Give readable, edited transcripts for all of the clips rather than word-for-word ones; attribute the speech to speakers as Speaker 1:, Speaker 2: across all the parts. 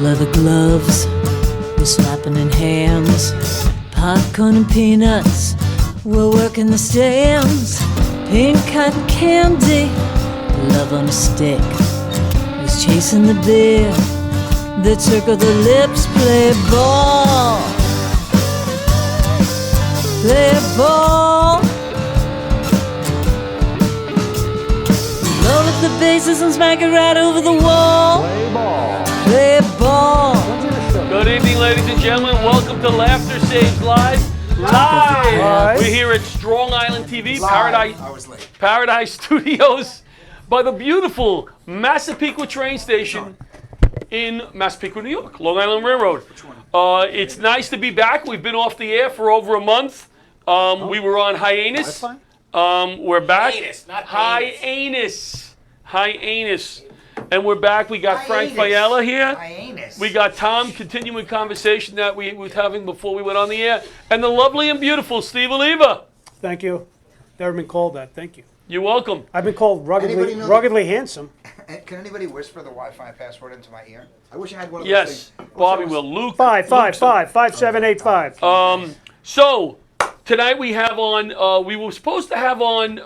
Speaker 1: Leather gloves, we're slapping in hands. Popcorn and peanuts, we're working the stands. Pink cotton candy, love on a stick. He's chasing the beer, they circle the lips. Play ball, play ball. Load up the bases and smack it right over the wall.
Speaker 2: Play ball.
Speaker 1: Play ball.
Speaker 3: Good evening, ladies and gentlemen. Welcome to Laughter Saves Lives.
Speaker 2: Live.
Speaker 3: We're here at Strong Island TV,
Speaker 4: I was late.
Speaker 3: Paradise Studios, by the beautiful Massapequa train station in Massapequa, New York, Long Island Railroad. It's nice to be back. We've been off the air for over a month. We were on hiatus. We're back.
Speaker 4: Hiatus, not
Speaker 3: Hiatus. And we're back. We got Frank Fiella here.
Speaker 4: Hyenas.
Speaker 3: We got Tom continuing conversation that we was having before we went on the air. And the lovely and beautiful Steve Oliva.
Speaker 2: Thank you. Never been called that. Thank you.
Speaker 3: You're welcome.
Speaker 2: I've been called
Speaker 4: Anybody know
Speaker 2: ruggedly handsome.
Speaker 4: Can anybody whisper the Wi-Fi password into my ear? I wish I had one of those
Speaker 3: Yes,
Speaker 4: things.
Speaker 3: Bobby will. Luke.
Speaker 2: 555-5785.
Speaker 3: So, tonight we have on, we were supposed to have on,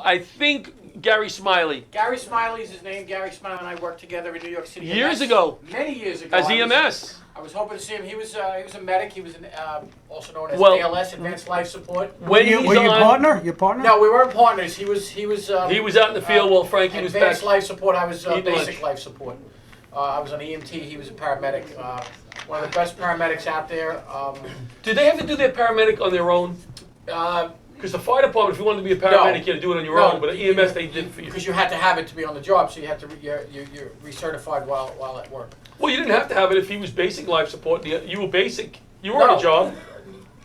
Speaker 3: I think, Gary Smiley.
Speaker 5: Gary Smiley's his name. Gary Smiley and I worked together in New York City.
Speaker 3: Years ago.
Speaker 5: Many years ago.
Speaker 3: As EMS.
Speaker 5: I was hoping to see him. He was a medic. He was also known as
Speaker 3: Well-
Speaker 5: ALS, Advanced Life Support.
Speaker 3: When he's
Speaker 2: Were you
Speaker 3: on,
Speaker 2: partner? Your partner?
Speaker 5: No, we weren't partners. He was.
Speaker 3: he was out in the field while Frankie was back.
Speaker 5: Advanced Life Support. I was
Speaker 3: Eat
Speaker 5: basic
Speaker 3: lunch.
Speaker 5: life support. I was on EMT. He was a paramedic. One of the best paramedics out there.
Speaker 3: Did they have to do their paramedic on their own? Because the fire department, if you wanted to be a paramedic, you had to do it on your own. But at EMS, they did it for you.
Speaker 5: Because you had to have it to be on the job, so you had to you're recertified while at work.
Speaker 3: Well, you didn't have to have it if he was basic life support. You were basic. You were on
Speaker 5: No.
Speaker 3: a job.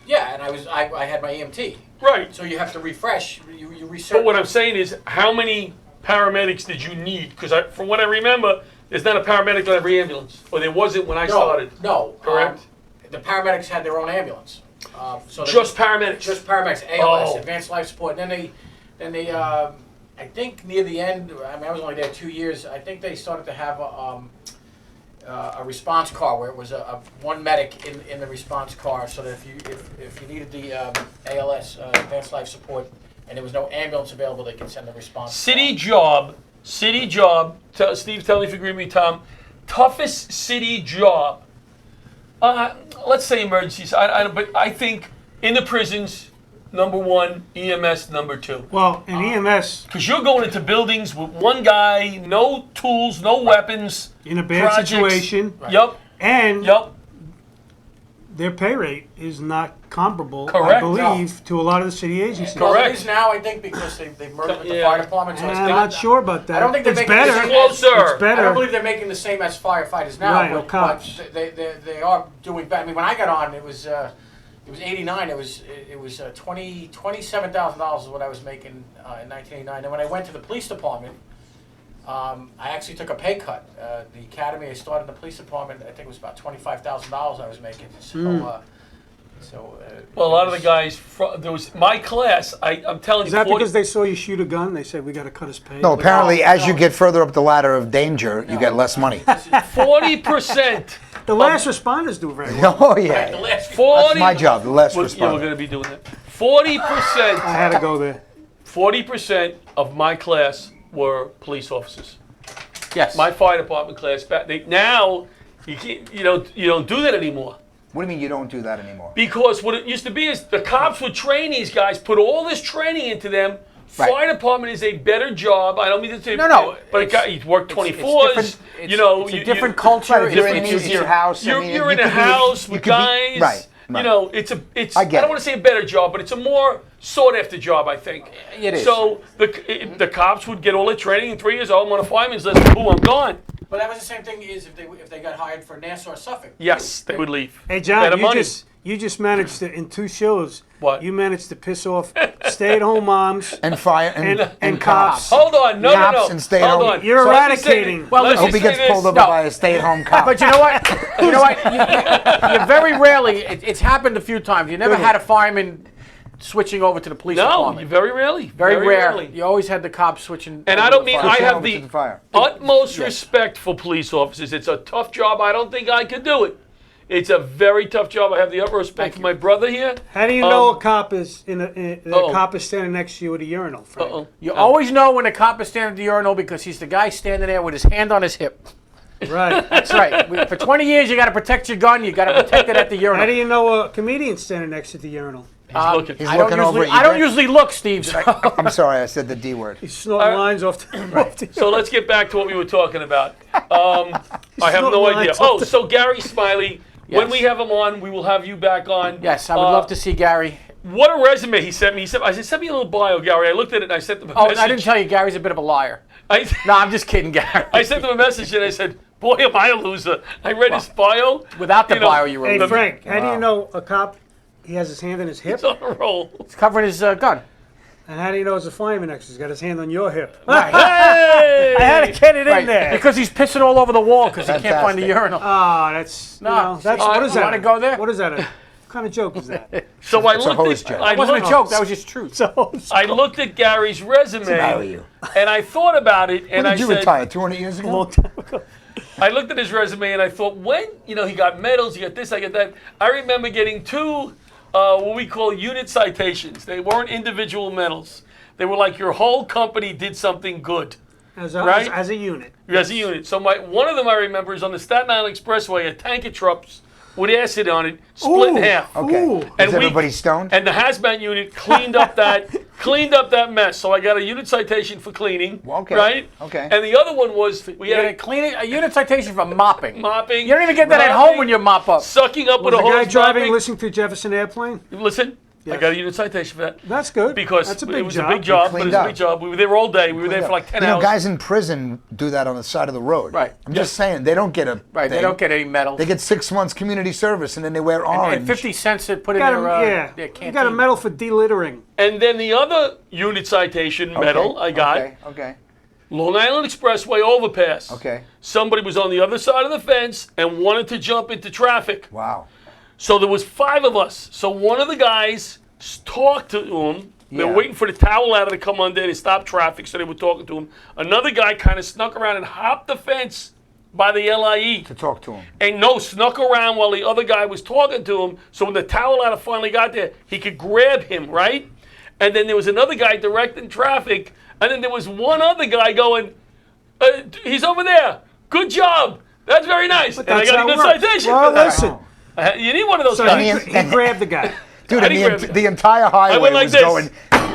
Speaker 5: Yeah, and I had my EMT.
Speaker 3: Right.
Speaker 5: So you have to refresh. You research.
Speaker 3: But what I'm saying is, how many paramedics did you need? Because from what I remember, there's not a paramedic on every ambulance. Or there wasn't when I started.
Speaker 5: No.
Speaker 3: Correct?
Speaker 5: The paramedics had their own ambulance. So
Speaker 3: Just paramedics?
Speaker 5: Just paramedics. ALS,
Speaker 3: Oh.
Speaker 5: Advanced Life Support. And then they, I think near the end. I mean, I was only there 2 years. I think they started to have a response car where it was a one medic in the response car, so that if you needed the ALS, Advanced Life Support, and there was no ambulance available, they could send the response.
Speaker 3: City job. Steve, tell me if you agree with me, Tom. Toughest city job. Let's say emergencies. But I think in the prisons, number one, EMS number two.
Speaker 2: Well, in EMS,
Speaker 3: Because you're going into buildings with one guy, no tools, no weapons.
Speaker 2: in a bad
Speaker 3: projects.
Speaker 2: situation,
Speaker 3: Yep.
Speaker 2: and
Speaker 3: Yep.
Speaker 2: their pay rate is not comparable, I
Speaker 3: Correct.
Speaker 2: believe, to a lot of the city agencies.
Speaker 5: Well,
Speaker 3: Correct.
Speaker 5: it is now, I think, because they've merged with the
Speaker 3: Yeah.
Speaker 5: fire department. So
Speaker 2: And
Speaker 5: it's
Speaker 2: I'm not sure about that.
Speaker 5: I don't think they're
Speaker 2: it's
Speaker 5: making
Speaker 2: better.
Speaker 5: the same
Speaker 3: Closer.
Speaker 2: It's
Speaker 5: I
Speaker 2: better.
Speaker 5: don't believe they're making the same as firefighters now,
Speaker 2: Right, or
Speaker 5: but
Speaker 2: cops.
Speaker 5: they are doing better. I mean, when I got on, it was 89. It was $27,000 is what I was making in 1989. And when I went to the police department, I actually took a pay cut. The academy I started in the police department, I think it was about $25,000 I was making. So,
Speaker 3: Well, a lot of the guys, there was my class. I'm telling
Speaker 2: Is
Speaker 3: you,
Speaker 2: that
Speaker 3: 40,
Speaker 2: because they saw you shoot a gun? They said, we got to cut his pay?
Speaker 4: No, apparently, as you
Speaker 5: no.
Speaker 4: get further up the ladder of danger, you get less money.
Speaker 3: 40%.
Speaker 2: The last responders do very well.
Speaker 4: Oh,
Speaker 5: the
Speaker 4: yeah.
Speaker 5: last
Speaker 3: 40.
Speaker 4: That's my job, the last
Speaker 3: Yeah, we're
Speaker 4: responder.
Speaker 3: going to be doing that. 40%.
Speaker 2: I had to go there.
Speaker 3: 40% of my class were police officers.
Speaker 5: yes.
Speaker 3: My fire department class. Now you can't, you don't do that anymore.
Speaker 4: What do you mean you don't do that anymore?
Speaker 3: Because what it used to be is the cops would train these guys, put all this training into them.
Speaker 4: Right.
Speaker 3: Fire department is a better job. I don't mean to say
Speaker 5: No,
Speaker 3: but you work 24s.
Speaker 5: It's
Speaker 3: you
Speaker 5: a different culture.
Speaker 4: Right, if you're
Speaker 5: It's
Speaker 4: in
Speaker 5: different-
Speaker 4: your house, I
Speaker 3: You're,
Speaker 4: mean,
Speaker 3: you're
Speaker 4: you
Speaker 3: in a
Speaker 4: could be-
Speaker 3: house
Speaker 4: you
Speaker 3: with
Speaker 4: could be-
Speaker 3: guys.
Speaker 4: right.
Speaker 3: It's.
Speaker 4: I
Speaker 3: I,
Speaker 4: get
Speaker 3: don't
Speaker 4: it.
Speaker 3: want to say a better job, but it's a more sought after job, I think.
Speaker 5: It is.
Speaker 3: So the cops would get all their training in 3 years. Oh, I'm on a fireman's list. Boom, I'm gone.
Speaker 5: But that was the same thing as if they got hired for Nassau or Suffolk.
Speaker 3: Yes, they would leave.
Speaker 2: Hey, John,
Speaker 3: Better money.
Speaker 2: you just managed to, in 2 shows,
Speaker 3: What?
Speaker 2: you managed to piss off stay-at-home moms
Speaker 4: And fire
Speaker 2: and cops.
Speaker 3: Hold on, no.
Speaker 4: Cops and stay at
Speaker 3: Hold
Speaker 4: home.
Speaker 3: on.
Speaker 2: You're
Speaker 3: So let me say
Speaker 2: eradicating.
Speaker 3: this.
Speaker 5: Well,
Speaker 3: Let
Speaker 4: I
Speaker 3: me
Speaker 4: hope he
Speaker 3: say
Speaker 4: gets
Speaker 3: this.
Speaker 4: pulled over by a stay-at-home cop.
Speaker 5: But you know what? You very rarely. It's happened a few times. You never had a fireman switching over to the police
Speaker 3: No,
Speaker 5: department.
Speaker 3: very rarely.
Speaker 5: Very rare.
Speaker 3: rarely.
Speaker 5: You always had the cops switching.
Speaker 3: And
Speaker 5: over
Speaker 3: I don't
Speaker 5: to
Speaker 3: mean
Speaker 5: fire.
Speaker 3: I have
Speaker 4: over to
Speaker 3: the
Speaker 4: the fire.
Speaker 3: utmost respect for police officers. It's a tough job. I don't think I could do it. It's a very tough job. I have the utmost respect for my brother here.
Speaker 2: How do you know
Speaker 3: Um,
Speaker 2: a cop is
Speaker 3: uh-oh.
Speaker 2: a cop is standing next to you at a urinal? Frank?
Speaker 3: Uh-oh.
Speaker 5: You always know when a cop is standing at the urinal because he's the guy standing there with his hand on his hip.
Speaker 2: Right.
Speaker 5: That's right. For 20 years, you got to protect your gun. You got to protect it at the urinal.
Speaker 2: How do you know a comedian standing next to the urinal?
Speaker 3: He's looking.
Speaker 4: He's
Speaker 5: I don't
Speaker 4: looking over
Speaker 5: usually.
Speaker 4: at you,
Speaker 5: I don't
Speaker 4: Brent.
Speaker 5: usually look, Steve. So.
Speaker 4: I'm sorry, I said the D word.
Speaker 2: He's snorting
Speaker 3: All right.
Speaker 2: lines off the
Speaker 3: So let's get back to what we were talking about. I have
Speaker 2: not
Speaker 3: no
Speaker 2: lying
Speaker 3: idea.
Speaker 2: to
Speaker 3: Oh,
Speaker 2: the-
Speaker 3: so Gary Smiley, when
Speaker 5: Yes.
Speaker 3: we have him on, we will have you back on.
Speaker 5: Yes, I would love to see Gary.
Speaker 3: What a resume he sent me. I said, send me a little bio, Gary. I looked at it and I sent him a
Speaker 5: Oh,
Speaker 3: message.
Speaker 5: I didn't tell you, Gary's a bit of a liar. No, I'm just kidding, Gary.
Speaker 3: I sent him a message and I said, boy, am I a loser. I read his bio.
Speaker 5: Without the
Speaker 3: You know,
Speaker 5: bio, you were
Speaker 2: Hey,
Speaker 5: losing.
Speaker 2: Frank, how do you know a cop, he has his hand on his hip?
Speaker 3: He's on a roll.
Speaker 5: He's covering his gun.
Speaker 2: And how do you know it's a fireman next? He's got his hand on your hip.
Speaker 3: Hey!
Speaker 2: I had to get it in
Speaker 5: Right,
Speaker 2: there.
Speaker 5: because he's pissing all over the wall because he can't find the
Speaker 4: Fantastic.
Speaker 5: urinal.
Speaker 2: Ah, that's,
Speaker 5: No,
Speaker 2: you know, that's,
Speaker 5: see,
Speaker 2: what is
Speaker 5: you
Speaker 2: that?
Speaker 5: wanna go there?
Speaker 2: What is that? What kind of joke is that?
Speaker 3: So I
Speaker 4: It's a
Speaker 3: looked
Speaker 4: hose
Speaker 3: at
Speaker 4: job.
Speaker 3: I
Speaker 5: It wasn't a
Speaker 3: looked-
Speaker 5: joke. That was just truth.
Speaker 2: So,
Speaker 3: I looked at Gary's resume and I thought about it and
Speaker 4: When
Speaker 3: I
Speaker 4: did you
Speaker 3: said,
Speaker 4: retire? 200 years ago?
Speaker 2: long time ago.
Speaker 3: I looked at his resume and I thought, when, he got medals, he got this, I got that. I remember getting two, what we call unit citations. They weren't individual medals. They were like your whole company did something good
Speaker 2: As a,
Speaker 3: Right?
Speaker 2: as a unit.
Speaker 3: as a unit. So one of them I remember is on the Staten Island Expressway, a tank of trucks with acid on it, split in
Speaker 2: Ooh.
Speaker 3: half.
Speaker 4: Okay.
Speaker 2: Ooh.
Speaker 3: And
Speaker 4: Is everybody stoned?
Speaker 3: And the hazmat unit cleaned up that mess. So I got a unit citation for cleaning.
Speaker 4: Okay.
Speaker 3: Right.
Speaker 4: Okay.
Speaker 3: And the other one was we
Speaker 5: You
Speaker 3: had
Speaker 5: had a unit citation for mopping.
Speaker 3: mopping.
Speaker 5: You don't even get that at home when you mop up.
Speaker 3: Sucking up
Speaker 2: Was
Speaker 3: with a
Speaker 2: the
Speaker 3: hose.
Speaker 2: guy driving
Speaker 3: mopping.
Speaker 2: listening to Jefferson Airplane?
Speaker 3: Listen. I
Speaker 2: Yes.
Speaker 3: got a unit citation for that.
Speaker 2: That's good.
Speaker 3: Because
Speaker 2: that's a
Speaker 3: it
Speaker 2: big
Speaker 3: was
Speaker 2: job.
Speaker 3: a big job, but it
Speaker 4: cleaned
Speaker 3: was a
Speaker 4: up.
Speaker 3: big job. We were there all day. We were there for like 10
Speaker 4: You know,
Speaker 3: hours.
Speaker 4: guys in prison do that on the side of the road.
Speaker 5: Right.
Speaker 4: I'm just saying, they don't get a
Speaker 5: Right, they
Speaker 4: thing.
Speaker 5: don't get any medals.
Speaker 4: They get 6 months community service, and then they wear orange.
Speaker 5: And 50 cents to put in
Speaker 2: Got
Speaker 5: their,
Speaker 2: a, yeah.
Speaker 5: their
Speaker 2: You
Speaker 5: canteen.
Speaker 2: got a medal for delittering.
Speaker 3: And then the other unit citation
Speaker 4: Okay,
Speaker 3: medal I got,
Speaker 4: Okay.
Speaker 3: Long Island Expressway overpass.
Speaker 4: Okay.
Speaker 3: Somebody was on the other side of the fence and wanted to jump into traffic.
Speaker 4: Wow.
Speaker 3: So there was 5 of us. So one of the guys talked to him. They were
Speaker 4: Yeah.
Speaker 3: waiting for the towel ladder to come on there to stop traffic, so they were talking to him. Another guy kind of snuck around and hopped the fence by the LIE.
Speaker 4: To talk to him.
Speaker 3: And snuck around while the other guy was talking to him. So when the towel ladder finally got there, he could grab him, right? And then there was another guy directing traffic. And then there was one other guy going, he's over there. Good job. That's very nice. And I
Speaker 2: That's
Speaker 3: got
Speaker 2: how
Speaker 3: a
Speaker 2: it
Speaker 3: good
Speaker 2: works.
Speaker 3: citation
Speaker 2: Well,
Speaker 3: for that.
Speaker 2: listen.
Speaker 3: You need one of those
Speaker 2: So
Speaker 3: guys.
Speaker 2: he grabbed the guy.
Speaker 4: Dude,
Speaker 3: I
Speaker 4: and
Speaker 3: didn't grab it.
Speaker 4: the entire highway
Speaker 3: went like
Speaker 4: was
Speaker 3: this.
Speaker 4: going,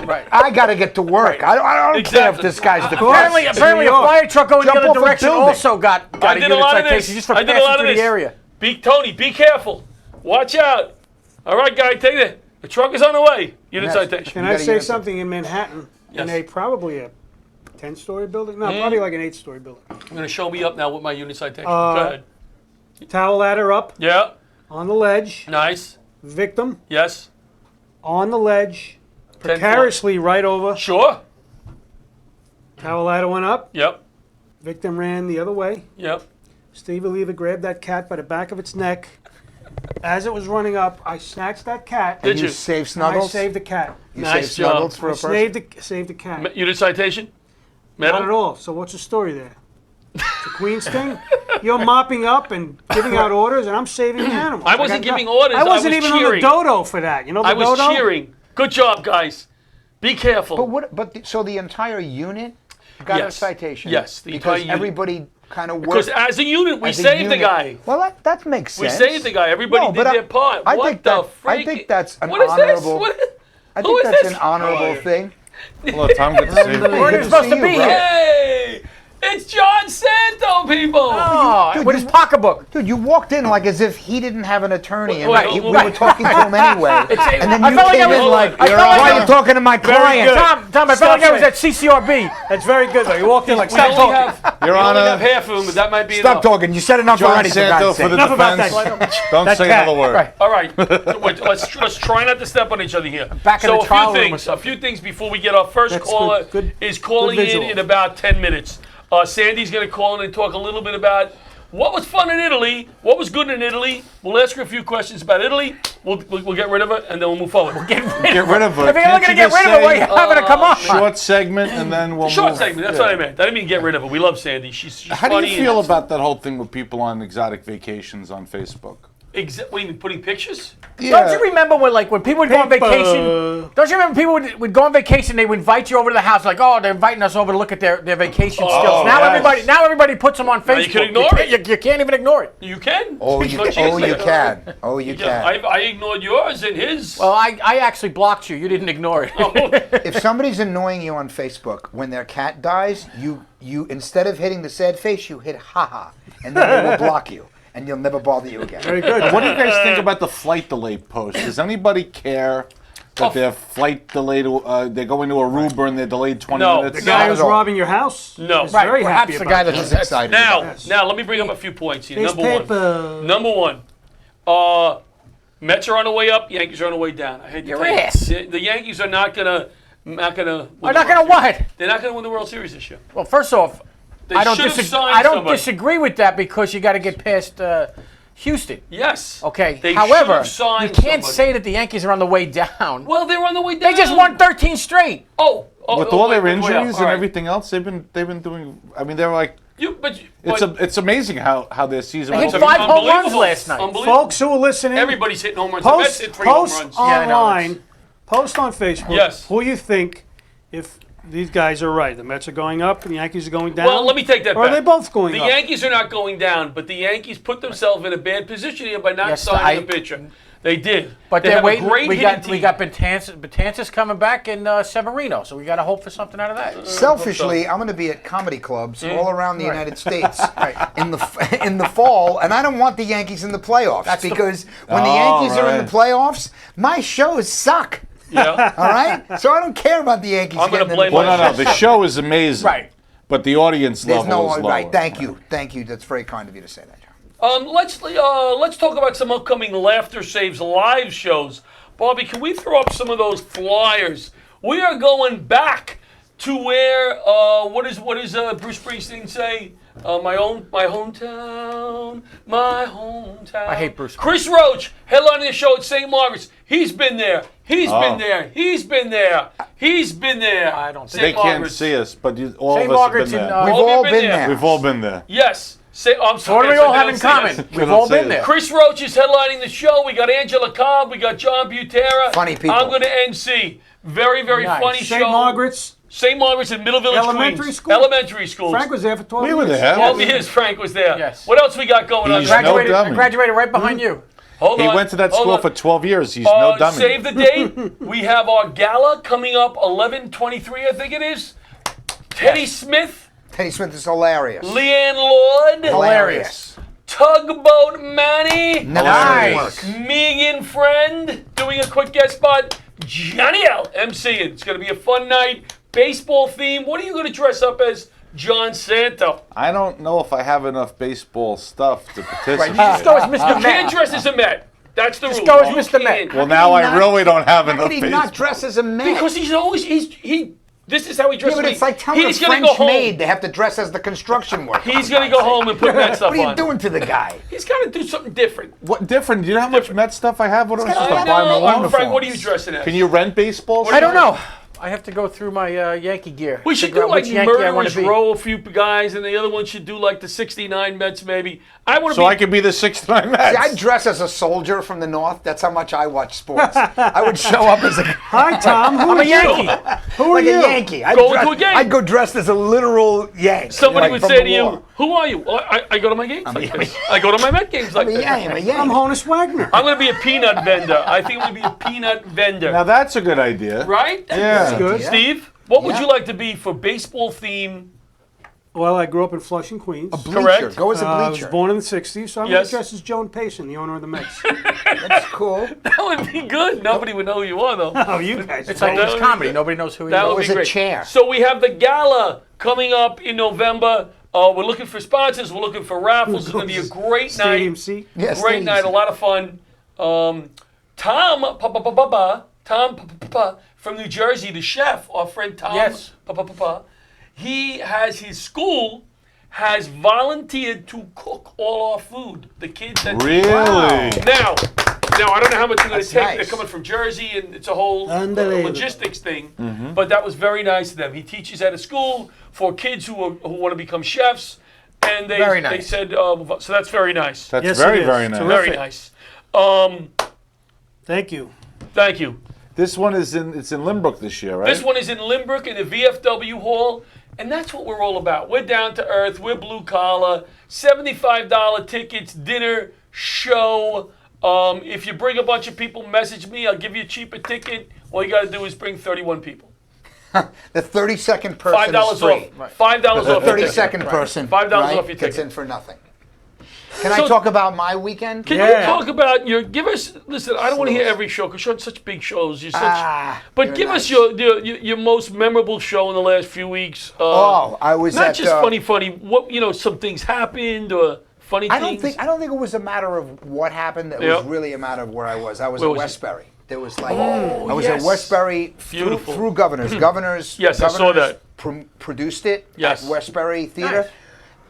Speaker 5: Right.
Speaker 4: I got to get to work. I don't care if
Speaker 3: Exactly.
Speaker 4: this guy's the
Speaker 5: Apparently,
Speaker 2: It's
Speaker 5: apparently
Speaker 2: New
Speaker 5: a
Speaker 2: York.
Speaker 5: fire truck going
Speaker 4: Jump
Speaker 5: the other
Speaker 4: off a
Speaker 5: direction
Speaker 4: building.
Speaker 5: also got
Speaker 3: I
Speaker 5: a
Speaker 3: did a
Speaker 5: unit
Speaker 3: lot of
Speaker 5: citation
Speaker 3: this.
Speaker 5: just for
Speaker 3: I did a
Speaker 5: passing
Speaker 3: lot of
Speaker 5: through
Speaker 3: this.
Speaker 5: the area.
Speaker 3: Tony, be careful. Watch out. All right, guy, take it. The truck is on the way. Unit
Speaker 4: Yes.
Speaker 3: citation.
Speaker 2: Can
Speaker 4: You
Speaker 2: I
Speaker 4: gotta
Speaker 2: say
Speaker 4: answer.
Speaker 2: something in Manhattan? In
Speaker 3: Yes.
Speaker 2: probably a 10-story building? No, probably like an 8-story building.
Speaker 3: You're going to show me up now with my unit citation. Go ahead.
Speaker 2: Towel ladder up
Speaker 3: Yeah.
Speaker 2: on the ledge.
Speaker 3: Nice.
Speaker 2: Victim
Speaker 3: Yes.
Speaker 2: on the ledge.
Speaker 3: 10
Speaker 2: Precariously right over.
Speaker 3: Sure.
Speaker 2: Towel ladder went up.
Speaker 3: Yep.
Speaker 2: Victim ran the other way.
Speaker 3: Yep.
Speaker 2: Steve Oliva grabbed that cat by the back of its neck. As it was running up, I snatched that cat.
Speaker 3: Did
Speaker 4: And you
Speaker 3: you?
Speaker 4: save
Speaker 2: I
Speaker 4: Snuggles?
Speaker 2: saved the cat.
Speaker 4: You
Speaker 3: Nice
Speaker 4: save
Speaker 3: job.
Speaker 4: Snuggles for a person?
Speaker 2: Saved the cat.
Speaker 3: Unit citation?
Speaker 2: Not at
Speaker 3: Medal?
Speaker 2: all. So what's the story there? It's a Queen's thing? You're mopping up and giving out orders, and I'm saving the animals.
Speaker 3: I wasn't
Speaker 2: got
Speaker 3: giving
Speaker 2: nothing.
Speaker 3: orders,
Speaker 2: I
Speaker 3: I
Speaker 2: wasn't
Speaker 3: was
Speaker 2: even
Speaker 3: cheering.
Speaker 2: on the dodo for that. You know the
Speaker 3: I was
Speaker 2: dodo?
Speaker 3: cheering. Good job, guys. Be careful.
Speaker 4: So the entire unit got a
Speaker 3: Yes.
Speaker 4: citation?
Speaker 3: Yes, the
Speaker 4: because
Speaker 3: entire unit.
Speaker 4: everybody kind of worked.
Speaker 3: Because as a unit, we
Speaker 4: as a
Speaker 3: saved the
Speaker 4: unit.
Speaker 3: guy.
Speaker 4: Well, that makes
Speaker 3: We
Speaker 4: sense.
Speaker 3: saved the guy. Everybody
Speaker 4: No,
Speaker 3: did
Speaker 4: but
Speaker 3: their part.
Speaker 4: I
Speaker 3: What
Speaker 4: think
Speaker 3: the
Speaker 4: that- I
Speaker 3: freak?
Speaker 4: think that's an
Speaker 3: What is
Speaker 4: honorable-
Speaker 3: this?
Speaker 4: I
Speaker 3: Who
Speaker 4: think
Speaker 3: is
Speaker 4: that's
Speaker 3: this?
Speaker 4: an honorable thing.
Speaker 6: Hello, Tom. Good to see you.
Speaker 5: We weren't even supposed to be here.
Speaker 3: Hey! It's John Santo, people!
Speaker 5: Oh,
Speaker 4: Dude,
Speaker 5: with his pocketbook.
Speaker 4: Dude, you walked in like as if he didn't have an attorney, and
Speaker 3: Right,
Speaker 4: we
Speaker 3: right.
Speaker 4: were talking to him anyway. And then
Speaker 5: I
Speaker 4: you
Speaker 5: felt like
Speaker 4: came
Speaker 5: I was-
Speaker 4: in like,
Speaker 5: I felt like
Speaker 4: why
Speaker 5: I
Speaker 4: are you
Speaker 5: was-
Speaker 4: talking to my client?
Speaker 2: good.
Speaker 5: Tom, I felt like I was at CCRB.
Speaker 2: That's very good, though. You walked in like,
Speaker 3: We
Speaker 2: stop
Speaker 3: only
Speaker 2: talking.
Speaker 3: have,
Speaker 6: Your
Speaker 3: we only
Speaker 6: Honor.
Speaker 3: have half of them, but that might be
Speaker 4: Stop
Speaker 3: enough.
Speaker 4: talking. You said enough
Speaker 6: John
Speaker 4: already, for
Speaker 6: Santo
Speaker 4: God's
Speaker 6: for the
Speaker 4: sake.
Speaker 2: Enough about
Speaker 6: defense.
Speaker 2: that.
Speaker 6: Don't
Speaker 2: That
Speaker 6: say
Speaker 2: cat.
Speaker 6: another word.
Speaker 5: Right.
Speaker 3: All right, wait, let's try not to step on each other here.
Speaker 5: Back in
Speaker 3: so
Speaker 5: the trial room or
Speaker 3: a few things before we get our first
Speaker 2: That's
Speaker 3: caller
Speaker 2: good.
Speaker 3: is calling
Speaker 2: Good
Speaker 3: in
Speaker 2: visual.
Speaker 3: about 10 minutes. Sandy's going to call in and talk a little bit about what was fun in Italy, what was good in Italy. We'll ask her a few questions about Italy, We'll get rid of it and then we'll move forward.
Speaker 6: Get rid of it.
Speaker 5: If you're
Speaker 6: Can't
Speaker 5: looking to
Speaker 6: you
Speaker 5: get
Speaker 6: just
Speaker 5: rid of it, why are you
Speaker 6: say,
Speaker 5: having to come on?
Speaker 6: Short segment, and then we'll
Speaker 3: Short
Speaker 6: move.
Speaker 3: segment. That's what I meant. I didn't mean get rid of it. We love Sandy. She's
Speaker 6: How do
Speaker 3: funny.
Speaker 6: you feel about that whole thing with people on exotic vacations on Facebook?
Speaker 3: What do you mean, putting pictures?
Speaker 6: Yeah.
Speaker 5: Don't you remember when people would go on vacation? Don't you remember people would go on vacation? They would invite you over to the house, like, oh, they're inviting us over to look at their vacation skills. Now
Speaker 6: yes.
Speaker 5: everybody puts them on Facebook.
Speaker 3: you can ignore it.
Speaker 5: You can't even ignore it.
Speaker 3: You can.
Speaker 4: Oh, you can. Oh, you
Speaker 3: Yeah,
Speaker 4: can.
Speaker 3: I ignored yours and his.
Speaker 5: Well, I actually blocked you. You didn't ignore it.
Speaker 4: If somebody's annoying you on Facebook, when their cat dies, you instead of hitting the sad face, you hit haha, and then they will block you, and you'll never bother you again.
Speaker 2: Very good.
Speaker 6: What do you guys think about the flight delay post? Does anybody care that their flight delayed? They're going to Aruba and they're delayed 20
Speaker 3: No.
Speaker 6: minutes.
Speaker 2: The guy who's
Speaker 3: No.
Speaker 2: robbing your house
Speaker 3: No.
Speaker 2: is
Speaker 3: Right,
Speaker 2: very
Speaker 5: perhaps
Speaker 2: happy
Speaker 5: the
Speaker 2: about
Speaker 5: guy
Speaker 2: that.
Speaker 5: that's
Speaker 4: He's excited.
Speaker 3: Now,
Speaker 4: about it.
Speaker 3: let me bring up a few points here.
Speaker 2: Newspaper.
Speaker 3: Number one, Mets are on the way up. Yankees are on the way down. I hate to
Speaker 5: Your
Speaker 3: tell you.
Speaker 5: ass.
Speaker 3: The Yankees are not gonna.
Speaker 5: I'm not gonna what?
Speaker 3: They're not gonna win the World Series this year.
Speaker 5: Well, first off,
Speaker 3: They
Speaker 5: I don't
Speaker 3: should have
Speaker 5: disagree.
Speaker 3: signed
Speaker 5: I don't
Speaker 3: somebody.
Speaker 5: disagree with that because you got to get past Houston.
Speaker 3: Yes.
Speaker 5: Okay.
Speaker 3: They
Speaker 5: However,
Speaker 3: should have signed
Speaker 5: you can't
Speaker 3: somebody.
Speaker 5: say that the Yankees are on the way down.
Speaker 3: Well, they're on the way down.
Speaker 5: They just won 13 straight.
Speaker 6: With all their
Speaker 3: wait,
Speaker 6: injuries
Speaker 3: all
Speaker 6: and
Speaker 3: right.
Speaker 6: everything else, they've been doing. I mean, they're like.
Speaker 3: But
Speaker 6: It's amazing how their season.
Speaker 5: They hit
Speaker 6: was.
Speaker 5: 5 home runs
Speaker 3: unbelievable.
Speaker 5: last night.
Speaker 3: Unbelievable.
Speaker 2: Folks who are listening,
Speaker 3: Everybody's hitting home runs. The Mets
Speaker 2: post,
Speaker 3: hit 3 home
Speaker 2: post
Speaker 3: runs.
Speaker 5: Yeah, I know,
Speaker 2: online, post on Facebook
Speaker 3: Yes.
Speaker 2: who you think, if these guys are right. The Mets are going up and the Yankees are going down.
Speaker 3: Well, let me take that
Speaker 2: Or
Speaker 3: back.
Speaker 2: are they both going
Speaker 3: The
Speaker 2: up?
Speaker 3: Yankees are not going down, but the Yankees put themselves in a bad position here by not
Speaker 5: Yes,
Speaker 3: signing the pitcher. They did.
Speaker 5: But
Speaker 3: they
Speaker 5: they're
Speaker 3: have
Speaker 5: waiting.
Speaker 3: a great
Speaker 5: We
Speaker 3: hitting
Speaker 5: got
Speaker 3: team.
Speaker 5: Betances coming back and Severino, so we got to hope for something out of that.
Speaker 4: Selfishly, I'm going to be at comedy clubs all around the United States in the fall, and I don't want the Yankees in the playoffs because when the Yankees are in the playoffs, my shows suck.
Speaker 3: Yeah.
Speaker 4: All right, so I don't care about the Yankees.
Speaker 3: I'm gonna
Speaker 4: getting in
Speaker 3: blame
Speaker 4: the
Speaker 6: Well,
Speaker 4: playoffs.
Speaker 6: no. The show is amazing.
Speaker 5: Right.
Speaker 6: But the audience
Speaker 4: There's
Speaker 6: level
Speaker 4: no
Speaker 6: is lower.
Speaker 4: right. Thank you. That's very kind of you to say that, John.
Speaker 3: Let's talk about some upcoming Laughter Saves Live shows. Bobby, can we throw up some of those flyers? We are going back to where what does Bruce Springsteen say? My hometown.
Speaker 5: I hate Bruce.
Speaker 3: Chris Roach headlining the show at St. Margaret's. He's been there. He's been there. He's been there. He's been there.
Speaker 5: I don't think-
Speaker 6: They
Speaker 3: St.
Speaker 6: can't
Speaker 3: Margaret's.
Speaker 6: see us, but all
Speaker 5: St.
Speaker 6: of us
Speaker 5: Margaret's
Speaker 6: have been
Speaker 5: in,
Speaker 6: there.
Speaker 4: We've
Speaker 3: All of you
Speaker 4: all
Speaker 3: been
Speaker 4: been
Speaker 3: there.
Speaker 4: there.
Speaker 6: We've all been there.
Speaker 3: Yes. I'm
Speaker 5: So what do
Speaker 3: sorry.
Speaker 5: we all
Speaker 3: I
Speaker 5: have
Speaker 3: didn't
Speaker 5: in
Speaker 3: see
Speaker 5: common?
Speaker 3: that.
Speaker 5: We've all
Speaker 6: say
Speaker 5: been
Speaker 6: that.
Speaker 5: there.
Speaker 3: Chris Roach is headlining the show. We got Angela Cobb. We got John Butera.
Speaker 4: Funny people.
Speaker 3: I'm going to MC. Very, very
Speaker 5: Nice.
Speaker 3: funny
Speaker 2: St.
Speaker 3: show.
Speaker 2: Margaret's.
Speaker 3: St. Margaret's in Middle Village,
Speaker 2: Elementary
Speaker 3: Queens.
Speaker 2: school?
Speaker 3: Elementary schools.
Speaker 2: Frank was there for 12
Speaker 6: We were
Speaker 2: years.
Speaker 6: there.
Speaker 3: 12 years Frank was there.
Speaker 5: Yes.
Speaker 3: What else we got going on?
Speaker 6: He's
Speaker 3: Frank?
Speaker 6: no
Speaker 5: I
Speaker 6: dummy.
Speaker 5: graduated right behind you.
Speaker 3: Hold
Speaker 6: He
Speaker 3: on.
Speaker 6: went to that
Speaker 3: Hold
Speaker 6: school
Speaker 3: on.
Speaker 6: for 12 years. He's no dummy.
Speaker 3: Save the date. We have our gala coming up 11/23, I think it is. Teddy Smith,
Speaker 4: Teddy Smith is hilarious.
Speaker 3: Leanne Lord,
Speaker 4: Hilarious.
Speaker 3: Tugboat Manny,
Speaker 4: Never
Speaker 5: Nice.
Speaker 4: seen it work.
Speaker 3: Megan Friend doing a quick guest spot. Johnny L. MCing. It's going to be a fun night. Baseball theme. What are you going to dress up as? John Santo.
Speaker 6: I don't know if I have enough baseball stuff to participate.
Speaker 5: Just go as Mr.
Speaker 3: Can't
Speaker 5: Met.
Speaker 3: dress as a Met. That's the rule.
Speaker 5: go as
Speaker 3: You
Speaker 5: Mr. Met.
Speaker 3: can't.
Speaker 6: Well, now I really don't have
Speaker 4: How
Speaker 6: enough
Speaker 4: could he
Speaker 6: baseball.
Speaker 4: not dress as a man?
Speaker 3: Because he's always he. This is how he
Speaker 4: yeah,
Speaker 3: dresses.
Speaker 4: but it's like telling a
Speaker 3: he's gonna
Speaker 4: French
Speaker 3: go home.
Speaker 4: maid they have to dress as the construction worker.
Speaker 3: He's gonna go home and put that stuff
Speaker 4: What are you
Speaker 3: on.
Speaker 4: doing to the guy?
Speaker 3: He's got to do something different.
Speaker 6: What different? Do you know how much Met stuff I have? What am I
Speaker 4: got
Speaker 6: supposed
Speaker 4: a
Speaker 6: to
Speaker 4: lot
Speaker 6: buy
Speaker 4: of
Speaker 6: my
Speaker 4: uniforms.
Speaker 6: own?
Speaker 3: Frank, what are you dressing as?
Speaker 6: Can you rent baseball?
Speaker 5: I don't know. I have to go through my Yankee gear.
Speaker 3: We should
Speaker 5: Figure
Speaker 3: do
Speaker 5: out
Speaker 3: like
Speaker 5: which Yankee I want
Speaker 3: Murderers
Speaker 5: to be.
Speaker 3: Row, a few guys, and the other one should do like the '69 Mets, maybe. I want to
Speaker 6: So
Speaker 3: be.
Speaker 6: I could be the 6'9" Mets.
Speaker 4: See, I dress as a soldier from the north. That's how much I watch sports. I would show up as a
Speaker 2: Hi, Tom. Who
Speaker 5: I'm
Speaker 2: are
Speaker 5: a
Speaker 2: you?
Speaker 5: Yankee.
Speaker 2: Who are
Speaker 4: like
Speaker 2: you?
Speaker 4: a Yankee. I'd
Speaker 3: Go
Speaker 4: dress,
Speaker 3: to a game.
Speaker 4: I'd go dressed as a literal Yank.
Speaker 3: Somebody
Speaker 4: like
Speaker 3: would
Speaker 4: from
Speaker 3: say
Speaker 4: the
Speaker 3: to you,
Speaker 4: war.
Speaker 3: "Who are you?" Well, I go to my games like this. I go to my Met games like
Speaker 4: I'm a
Speaker 3: this.
Speaker 4: Yank. I'm a Yank.
Speaker 2: I'm Honus Wagner.
Speaker 3: I'm going to be a peanut vendor. I think I'm going to be a peanut vendor.
Speaker 6: Now that's a good idea.
Speaker 3: Right?
Speaker 6: Yeah.
Speaker 2: Good.
Speaker 4: Yeah.
Speaker 3: Steve, what would
Speaker 4: Yeah.
Speaker 3: you like to be for baseball theme?
Speaker 2: Well, I grew up in Flushing, Queens.
Speaker 4: Bleacher.
Speaker 3: Correct.
Speaker 4: Go as a
Speaker 2: I was
Speaker 4: bleacher.
Speaker 2: born in the 60s, so I'm
Speaker 3: Yes.
Speaker 2: going to dress as Joan Payson, the owner of the Mets.
Speaker 4: That's cool.
Speaker 3: That would be good. Nobody would know who you are, though.
Speaker 2: Oh, you guys.
Speaker 5: It's like
Speaker 3: That
Speaker 5: it's
Speaker 3: would be
Speaker 5: comedy.
Speaker 3: good.
Speaker 5: Nobody knows who he
Speaker 3: That
Speaker 5: is.
Speaker 3: would
Speaker 4: was
Speaker 3: be
Speaker 4: a
Speaker 3: great.
Speaker 4: chair.
Speaker 3: So we have the gala coming up in November. We're looking for sponsors. We're looking for raffles. It's going to be a great
Speaker 2: Stadium
Speaker 3: night.
Speaker 2: seat.
Speaker 4: Yes,
Speaker 3: Great night. A lot of fun. Tom from New Jersey, the chef, our friend Tom.
Speaker 5: Yes.
Speaker 3: He has his school has volunteered to cook all our food. The kids that
Speaker 6: Really?
Speaker 3: now, Now, I don't know how much they're going to
Speaker 4: That's
Speaker 3: take.
Speaker 4: nice.
Speaker 3: They're coming from Jersey, and it's a whole
Speaker 2: Unbelievable.
Speaker 3: logistics thing. But that was very nice of them. He teaches at a school for kids who want to become chefs, and they
Speaker 4: Very
Speaker 3: they
Speaker 4: nice.
Speaker 3: said so. That's very nice.
Speaker 6: That's
Speaker 2: Yes,
Speaker 6: very,
Speaker 2: it is.
Speaker 6: very nice.
Speaker 3: Very nice.
Speaker 2: Thank you.
Speaker 3: Thank you.
Speaker 6: This one is in Limbrook this year, right?
Speaker 3: This one is in Limbrook in the VFW Hall, and that's what we're all about. We're down to earth. We're blue collar. $75 tickets, dinner, show. If you bring a bunch of people, message me. I'll give you a cheaper ticket. All you got to do is bring 31 people.
Speaker 4: The 32nd person
Speaker 3: $5
Speaker 4: is free.
Speaker 3: off. $5 off. your ticket.
Speaker 4: 32nd person,
Speaker 3: $5
Speaker 4: right,
Speaker 3: off your
Speaker 4: gets
Speaker 3: ticket.
Speaker 4: in for nothing. Can
Speaker 3: So-
Speaker 4: I talk about my weekend?
Speaker 3: Can
Speaker 2: Yeah.
Speaker 3: you talk about give us, listen, I don't want to hear every show because you're on such big shows. You're such, but
Speaker 4: you're
Speaker 3: give
Speaker 4: nice.
Speaker 3: us your most memorable show in the last few weeks.
Speaker 4: I was
Speaker 3: not
Speaker 4: at,
Speaker 3: just funny. What, some things happened or funny
Speaker 4: I
Speaker 3: things.
Speaker 4: don't think it was a matter of what happened. It
Speaker 3: Yeah.
Speaker 4: was really a matter of where I was. I was
Speaker 3: Where
Speaker 4: at
Speaker 3: was it?
Speaker 4: Westbury. There was like I was
Speaker 3: yes.
Speaker 4: at Westbury
Speaker 3: Beautiful.
Speaker 4: through Governors. Governors.
Speaker 3: Yes, I saw
Speaker 4: Governors
Speaker 3: that.
Speaker 4: produced it
Speaker 3: Yes.
Speaker 4: at Westbury Theater.
Speaker 5: Nice.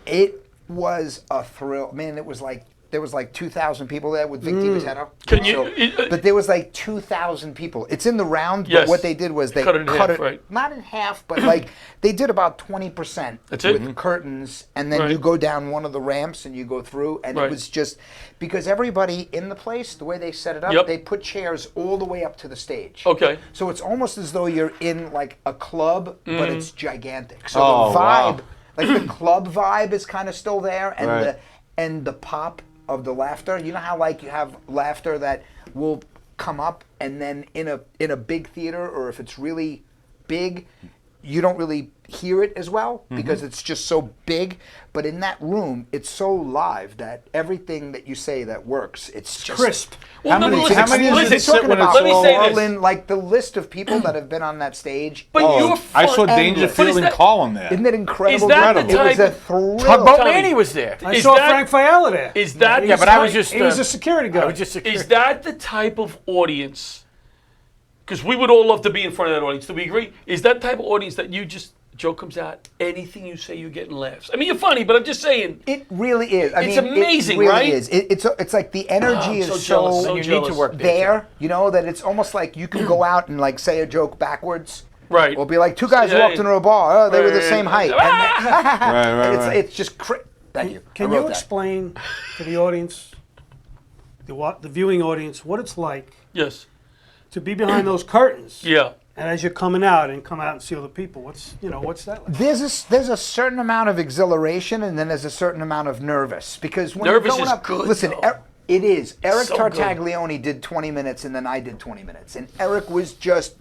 Speaker 4: It was a thrill. Man, it was like there was like 2,000 people there with Vic DiMatteo.
Speaker 3: Can you-
Speaker 4: but there was like 2,000 people. It's in the round,
Speaker 3: Yes.
Speaker 4: but what they did was they
Speaker 3: Cut it in half, right.
Speaker 4: not in half, but like they did about 20%
Speaker 3: That's it?
Speaker 4: with curtains, and then
Speaker 3: Right.
Speaker 4: you go down one of the ramps and you go through, and
Speaker 3: Right.
Speaker 4: it was just because everybody in the place, the way they set it up,
Speaker 3: Yep.
Speaker 4: they put chairs all the way up to the stage.
Speaker 3: Okay.
Speaker 4: So it's almost as though you're in like a club, but
Speaker 3: Mm-hmm.
Speaker 4: it's gigantic. So
Speaker 6: Oh,
Speaker 4: the vibe,
Speaker 6: wow.
Speaker 4: like the club vibe, is kind of still there, and
Speaker 6: Right.
Speaker 4: the pop of the laughter. You know how like you have laughter that will come up, and then in a big theater, or if it's really big, you don't really hear it as well because it's just so big. But in that room, it's so live that everything that you say that works, it's just
Speaker 2: Crisp.
Speaker 3: Well, no,
Speaker 6: many-
Speaker 3: listen,
Speaker 6: how many does
Speaker 3: listen,
Speaker 6: it sit
Speaker 4: talking
Speaker 6: when
Speaker 4: about
Speaker 6: it's
Speaker 3: let me say this.
Speaker 4: Marlon, like the list of people that have been on that stage.
Speaker 3: But
Speaker 6: Oh,
Speaker 3: you're
Speaker 6: I saw
Speaker 3: fun-
Speaker 6: Dangerfield
Speaker 3: But
Speaker 6: and
Speaker 3: is that-
Speaker 6: Colin there.
Speaker 4: Isn't it incredible?
Speaker 3: Is that the
Speaker 4: It was a
Speaker 3: type-
Speaker 4: thrill.
Speaker 5: Tugboat
Speaker 3: Tell me.
Speaker 5: Manny was there.
Speaker 2: I
Speaker 3: Is
Speaker 2: saw
Speaker 3: that-
Speaker 2: Frank Fiala there.
Speaker 3: Is that
Speaker 5: Yeah, but I was just.
Speaker 2: He was a security guard.
Speaker 5: I was just security.
Speaker 3: Is that the type of audience? Because we would all love to be in front of that audience. Do we agree? Is that type of audience that you just joke comes out, anything you say, you're getting laughs? I mean, you're funny, but I'm just saying.
Speaker 4: It really is. I
Speaker 3: It's
Speaker 4: mean,
Speaker 3: amazing,
Speaker 4: it really
Speaker 3: right?
Speaker 4: Is. It's like the energy
Speaker 3: I'm
Speaker 4: is
Speaker 3: so jealous, so
Speaker 5: you
Speaker 3: jealous.
Speaker 5: need to work
Speaker 4: there. You know that it's almost like you can go out and like say a joke backwards.
Speaker 3: Right.
Speaker 4: Or be like two guys
Speaker 3: Yeah.
Speaker 4: walked into a bar. Oh, they were the same height. And
Speaker 6: Right, right.
Speaker 4: it's just thank you.
Speaker 2: Can
Speaker 4: I wrote
Speaker 2: you
Speaker 4: that.
Speaker 2: explain to the audience, the viewing audience, what it's like
Speaker 3: Yes.
Speaker 2: to be behind those curtains?
Speaker 3: Yeah.
Speaker 2: And as you're coming out and come out and see other people, what's that like?
Speaker 4: There's a certain amount of exhilaration, and then there's a certain amount of nervous because when
Speaker 3: Nervous
Speaker 4: you're going
Speaker 3: is
Speaker 4: up,
Speaker 3: good,
Speaker 4: listen,
Speaker 3: though.
Speaker 4: it is. Eric
Speaker 3: So good.
Speaker 4: Tartaglione did 20 minutes, and then I did 20 minutes, and Eric was just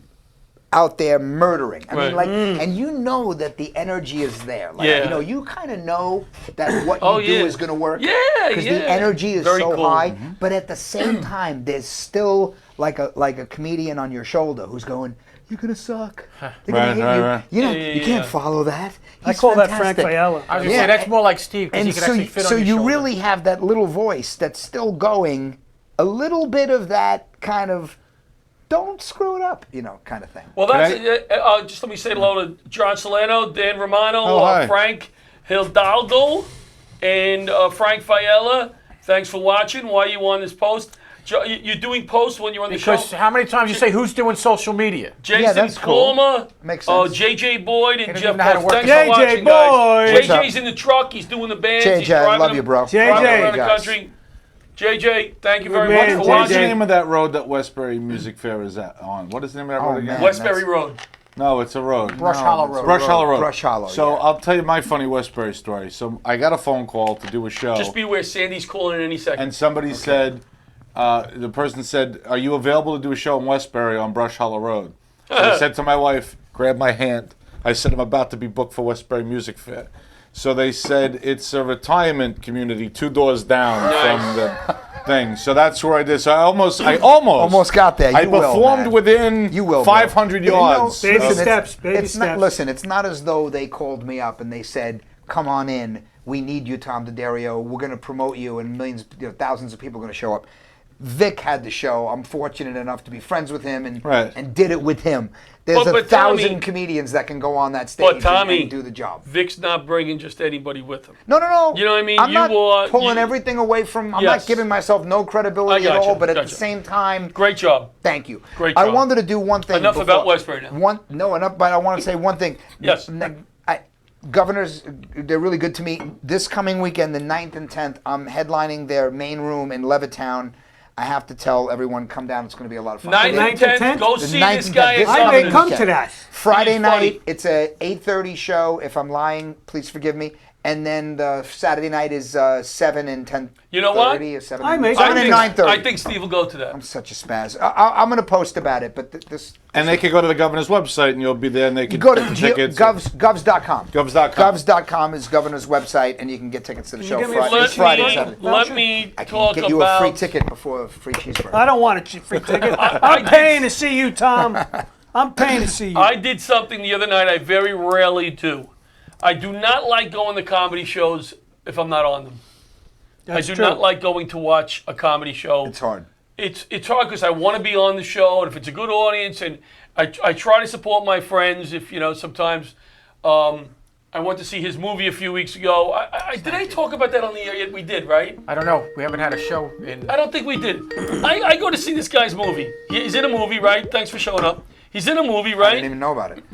Speaker 4: out there murdering. I mean,
Speaker 3: Right.
Speaker 4: like, and you know that the energy is there. Like,
Speaker 3: Yeah.
Speaker 4: you know, you kind of know that what you
Speaker 3: Oh,
Speaker 4: do
Speaker 3: yeah.
Speaker 4: is going to work.
Speaker 3: Yeah,
Speaker 4: Because
Speaker 3: yeah.
Speaker 4: the energy is
Speaker 3: Very
Speaker 4: so
Speaker 3: cool.
Speaker 4: high, but at the same time, there's still like a comedian on your shoulder who's going, "You're gonna suck. They're gonna
Speaker 6: Right,
Speaker 4: hate
Speaker 6: right,
Speaker 4: you.
Speaker 6: right.
Speaker 4: You know,
Speaker 3: Yeah, yeah,
Speaker 4: you can't
Speaker 3: yeah.
Speaker 4: follow that."
Speaker 2: I
Speaker 4: He's
Speaker 2: call that Frank
Speaker 4: fantastic.
Speaker 2: Fiala.
Speaker 5: I was gonna
Speaker 4: Yeah.
Speaker 5: say that's more like Steve because
Speaker 4: And
Speaker 5: he could
Speaker 4: so,
Speaker 5: actually fit
Speaker 4: so
Speaker 5: on your
Speaker 4: you
Speaker 5: shoulder.
Speaker 4: really have that little voice that's still going, a little bit of that kind of, don't screw it up, kind of thing.
Speaker 3: Well, that's just let me say hello to John Solano, Dan Romano,
Speaker 6: Oh, hi.
Speaker 3: Frank Hidalgo, and Frank Fiala. Thanks for watching. Why are you on this post? You're doing posts when you're on the
Speaker 5: Because
Speaker 3: show.
Speaker 5: how many times you say who's doing social media?
Speaker 3: Jason
Speaker 4: that's cool.
Speaker 3: Palmer,
Speaker 4: Makes sense.
Speaker 3: JJ Boyd, and
Speaker 5: He doesn't
Speaker 3: Jeff
Speaker 5: even know how to
Speaker 3: Buff.
Speaker 5: work
Speaker 3: Thanks
Speaker 5: it.
Speaker 3: for
Speaker 2: JJ
Speaker 3: watching,
Speaker 2: Boyd.
Speaker 3: guys.
Speaker 4: What's
Speaker 3: JJ's in the truck. He's doing the bands. He's
Speaker 4: JJ, I
Speaker 3: driving
Speaker 4: love
Speaker 3: them-
Speaker 4: you, bro.
Speaker 2: JJ.
Speaker 3: driving around the
Speaker 4: Guys.
Speaker 3: country. JJ, thank you very
Speaker 2: Good
Speaker 3: much
Speaker 2: man,
Speaker 3: for
Speaker 2: JJ.
Speaker 6: What's the
Speaker 3: watching.
Speaker 6: name of that road that Westbury Music Fair is on? What is the name of that road again?
Speaker 4: man.
Speaker 3: Westbury Road.
Speaker 6: No, it's a road.
Speaker 5: Brush Hollow Road.
Speaker 6: Brush Hollow Road.
Speaker 4: Brush Hollow,
Speaker 6: So
Speaker 4: yeah.
Speaker 6: I'll tell you my funny Westbury story. So I got a phone call to do a show,
Speaker 3: Just beware, Sandy's calling in any second.
Speaker 6: and somebody said, the person said, "Are you available to do a show in Westbury on Brush Hollow Road?" So I said to my wife, "Grab my hand." I said, "I'm about to be booked for Westbury Music Fair." So they said it's a retirement community 2 doors down from the thing. So that's where I did. So I almost
Speaker 4: got there.
Speaker 6: I
Speaker 4: You will,
Speaker 6: performed
Speaker 4: man.
Speaker 6: within
Speaker 4: You will,
Speaker 6: 500
Speaker 4: bro.
Speaker 6: yards.
Speaker 2: Baby
Speaker 6: of-
Speaker 2: steps, baby
Speaker 4: it's
Speaker 2: steps.
Speaker 4: Not, listen, it's not as though they called me up and they said, "Come on in. We need you, Tom D'Addario. We're going to promote you, and millions, thousands of people are going to show up." Vic had the show. I'm fortunate enough to be friends with him and
Speaker 6: Right.
Speaker 4: and did it with him. There's
Speaker 3: But
Speaker 4: 1,000
Speaker 3: Tommy-
Speaker 4: comedians that can go on that stage
Speaker 3: But Tommy,
Speaker 4: and do the job.
Speaker 3: Vic's not bringing just anybody with him.
Speaker 4: No.
Speaker 3: You know what I mean?
Speaker 4: I'm
Speaker 3: You
Speaker 4: not
Speaker 3: are-
Speaker 4: pulling
Speaker 3: you-
Speaker 4: everything away from. I'm
Speaker 3: Yes.
Speaker 4: not giving myself no credibility
Speaker 3: I
Speaker 4: at
Speaker 3: gotcha,
Speaker 4: all. But at the
Speaker 3: gotcha.
Speaker 4: same time,
Speaker 3: Great job.
Speaker 4: thank you.
Speaker 3: Great
Speaker 4: I
Speaker 3: job.
Speaker 4: wanted to do one thing.
Speaker 3: Enough
Speaker 4: before-
Speaker 3: about Westbury now.
Speaker 4: Enough. But I want to say one thing.
Speaker 3: Yes.
Speaker 4: Governors, they're really good to me. This coming weekend, the 9th and 10th, I'm headlining their main room in Levittown. I have to tell everyone, come down. It's going to be a lot of fun.
Speaker 3: 9th
Speaker 2: Ninth
Speaker 3: and
Speaker 2: and
Speaker 3: 10th,
Speaker 2: 10th?
Speaker 3: go
Speaker 4: The
Speaker 3: see
Speaker 4: 9th
Speaker 3: this
Speaker 4: and
Speaker 3: guy
Speaker 4: 10th.
Speaker 3: at
Speaker 4: This
Speaker 2: I may
Speaker 4: coming
Speaker 2: come
Speaker 4: weekend.
Speaker 2: to that.
Speaker 4: Friday
Speaker 3: He's funny.
Speaker 4: night, it's a 8:30 show. If I'm lying, please forgive me. And then the Saturday night is 7 and 10.
Speaker 3: You know what?
Speaker 4: Or 7,
Speaker 2: I may
Speaker 4: 7
Speaker 2: come
Speaker 4: and
Speaker 2: to-
Speaker 4: 9:30.
Speaker 3: I think Steve will go to that.
Speaker 4: I'm such a spaz. I'm going to post about it, but this.
Speaker 6: And they could go to the governor's website, and you'll be there, and they can
Speaker 4: Go to
Speaker 6: get the tickets.
Speaker 4: govs.com.
Speaker 6: Govs.com.
Speaker 4: Govs.com is governor's website, and you can get tickets to the show
Speaker 2: you give me a
Speaker 4: Friday,
Speaker 3: Let
Speaker 4: Friday and
Speaker 3: me,
Speaker 4: Saturday.
Speaker 3: let me
Speaker 4: I can
Speaker 3: talk
Speaker 4: get you a free
Speaker 3: about.
Speaker 4: ticket before a free cheeseburger.
Speaker 2: I don't want a free ticket.
Speaker 3: I
Speaker 2: I'm
Speaker 3: did-
Speaker 2: paying to see you, Tom. I'm paying to see you.
Speaker 3: I did something the other night I very rarely do. I do not like going to comedy shows if I'm not on them.
Speaker 2: That's
Speaker 3: I do
Speaker 2: true.
Speaker 3: not like going to watch a comedy show.
Speaker 4: It's hard.
Speaker 3: It's hard because I want to be on the show, and if it's a good audience, and I try to support my friends. If sometimes I went to see his movie a few weeks ago. Did I talk about that on the air yet? We did, right?
Speaker 5: I don't know. We haven't had a show in.
Speaker 3: I don't think we did. I go to see this guy's movie. He's in a movie, right? Thanks for showing up. He's in a movie,
Speaker 4: I
Speaker 3: right?
Speaker 4: didn't even know about it.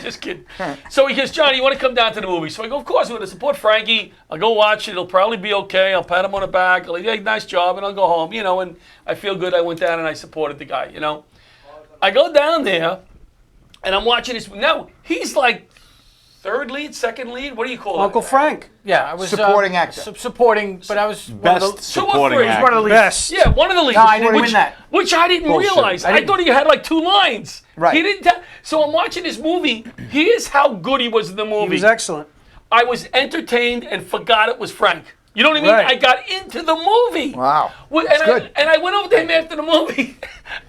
Speaker 3: Just kidding. So he goes, Johnny, you want to come down to the movie? So I go, of course, I'm going to support Frankie. I'll go watch it. It'll probably be okay. I'll pat him on the back. I'll say, hey, nice job, and I'll go home, and I feel good. I went down and I supported the guy, I go down there, and I'm watching this. Now, he's like third lead, second lead? What do you call
Speaker 2: Uncle
Speaker 3: it?
Speaker 2: Frank.
Speaker 5: Yeah, I was
Speaker 4: Supporting actor.
Speaker 5: Supporting, but I was one of
Speaker 6: Best
Speaker 5: the-
Speaker 6: supporting
Speaker 3: three.
Speaker 6: actor.
Speaker 5: one of the leads.
Speaker 2: Best.
Speaker 3: Yeah, one of the leads.
Speaker 5: No, I didn't
Speaker 3: which,
Speaker 5: win that.
Speaker 3: Which I didn't
Speaker 4: Bullshit.
Speaker 3: realize.
Speaker 5: I
Speaker 3: I,
Speaker 5: didn't-
Speaker 3: thought he had like 2 lines.
Speaker 4: Right.
Speaker 3: He didn't. So I'm watching this movie. Here's how good he was in the movie.
Speaker 2: He was excellent.
Speaker 3: I was entertained and forgot it was Frank. You know what I mean?
Speaker 2: Right.
Speaker 3: I got into the movie.
Speaker 4: Wow.
Speaker 3: Well,
Speaker 4: That's
Speaker 3: and
Speaker 4: good.
Speaker 3: I went over to him after the movie.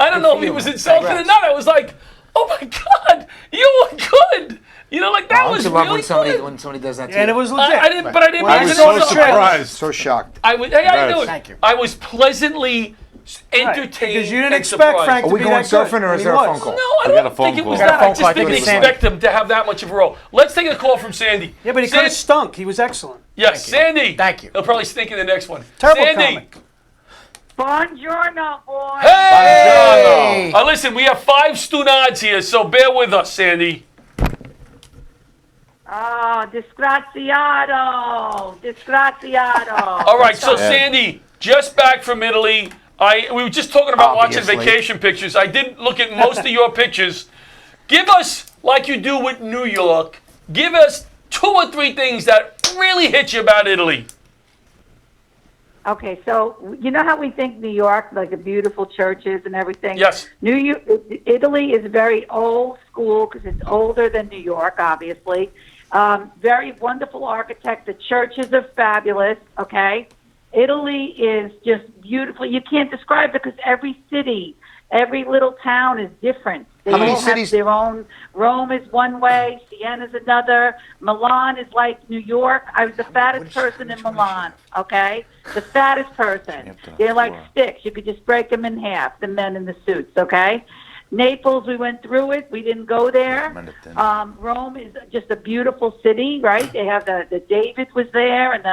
Speaker 3: I don't know if he
Speaker 4: you,
Speaker 3: was
Speaker 4: man.
Speaker 3: insulted or
Speaker 4: Congrats.
Speaker 3: not. I was like, oh my God, you were good. That
Speaker 4: I
Speaker 3: was
Speaker 4: also love
Speaker 3: really
Speaker 4: when
Speaker 3: good.
Speaker 4: somebody does that to
Speaker 2: And
Speaker 4: you.
Speaker 2: it was legit.
Speaker 3: I didn't, but I didn't.
Speaker 4: Well,
Speaker 6: I was
Speaker 3: know
Speaker 6: so
Speaker 3: the-
Speaker 6: surprised.
Speaker 4: So shocked.
Speaker 3: I was. Hey, how you doing?
Speaker 5: Thank you.
Speaker 3: I was pleasantly entertained.
Speaker 2: Because you didn't
Speaker 3: and
Speaker 2: expect
Speaker 3: surprised.
Speaker 2: Frank
Speaker 4: Are
Speaker 2: to
Speaker 4: we
Speaker 2: be
Speaker 4: going
Speaker 2: that good,
Speaker 4: surfing or
Speaker 2: and
Speaker 4: is
Speaker 2: he
Speaker 4: there a
Speaker 2: was.
Speaker 4: phone call?
Speaker 3: No, I
Speaker 6: We got a
Speaker 3: don't
Speaker 6: phone
Speaker 3: think it
Speaker 6: call.
Speaker 3: was
Speaker 6: We
Speaker 5: got a
Speaker 3: that.
Speaker 5: phone
Speaker 3: I just
Speaker 5: call. I
Speaker 3: didn't
Speaker 5: think it's Sandy.
Speaker 3: expect him to have that much of a role. Let's take a call from Sandy.
Speaker 2: Yeah, but he could have stunk. He was excellent.
Speaker 3: Yes, Sandy.
Speaker 5: Thank you.
Speaker 3: He'll probably stink in the next one.
Speaker 2: Terrible
Speaker 3: Sandy.
Speaker 2: comic.
Speaker 7: Buongiorno, boy.
Speaker 3: Hey! Listen, we have 5 Stunads here, so bear with us, Sandy.
Speaker 7: Oh, disgraziato. Disgraziato.
Speaker 3: All right, so
Speaker 6: Yeah.
Speaker 3: Sandy, just back from Italy. We were just talking about
Speaker 4: Obviously.
Speaker 3: watching vacation pictures. I did look at most of your pictures. Give us, like you do with New York, give us 2 or 3 things that really hit you about Italy.
Speaker 7: Okay, so you know how we think New York, like the beautiful churches and everything?
Speaker 3: Yes.
Speaker 7: Italy is very old school because it's older than New York, obviously. Very wonderful architect. The churches are fabulous, okay? Italy is just beautiful. You can't describe it because every city, every little town is different. They
Speaker 4: How many
Speaker 7: all
Speaker 4: cities-
Speaker 7: have their own. Rome is one way. Sienna's another. Milan is like New York. I was the fattest person in Milan, okay? The fattest person. They're like sticks. You could just break them in half, the men in the suits, okay? Naples, we went through it. We didn't go there. Rome is just a beautiful city, right? They have the David was there, and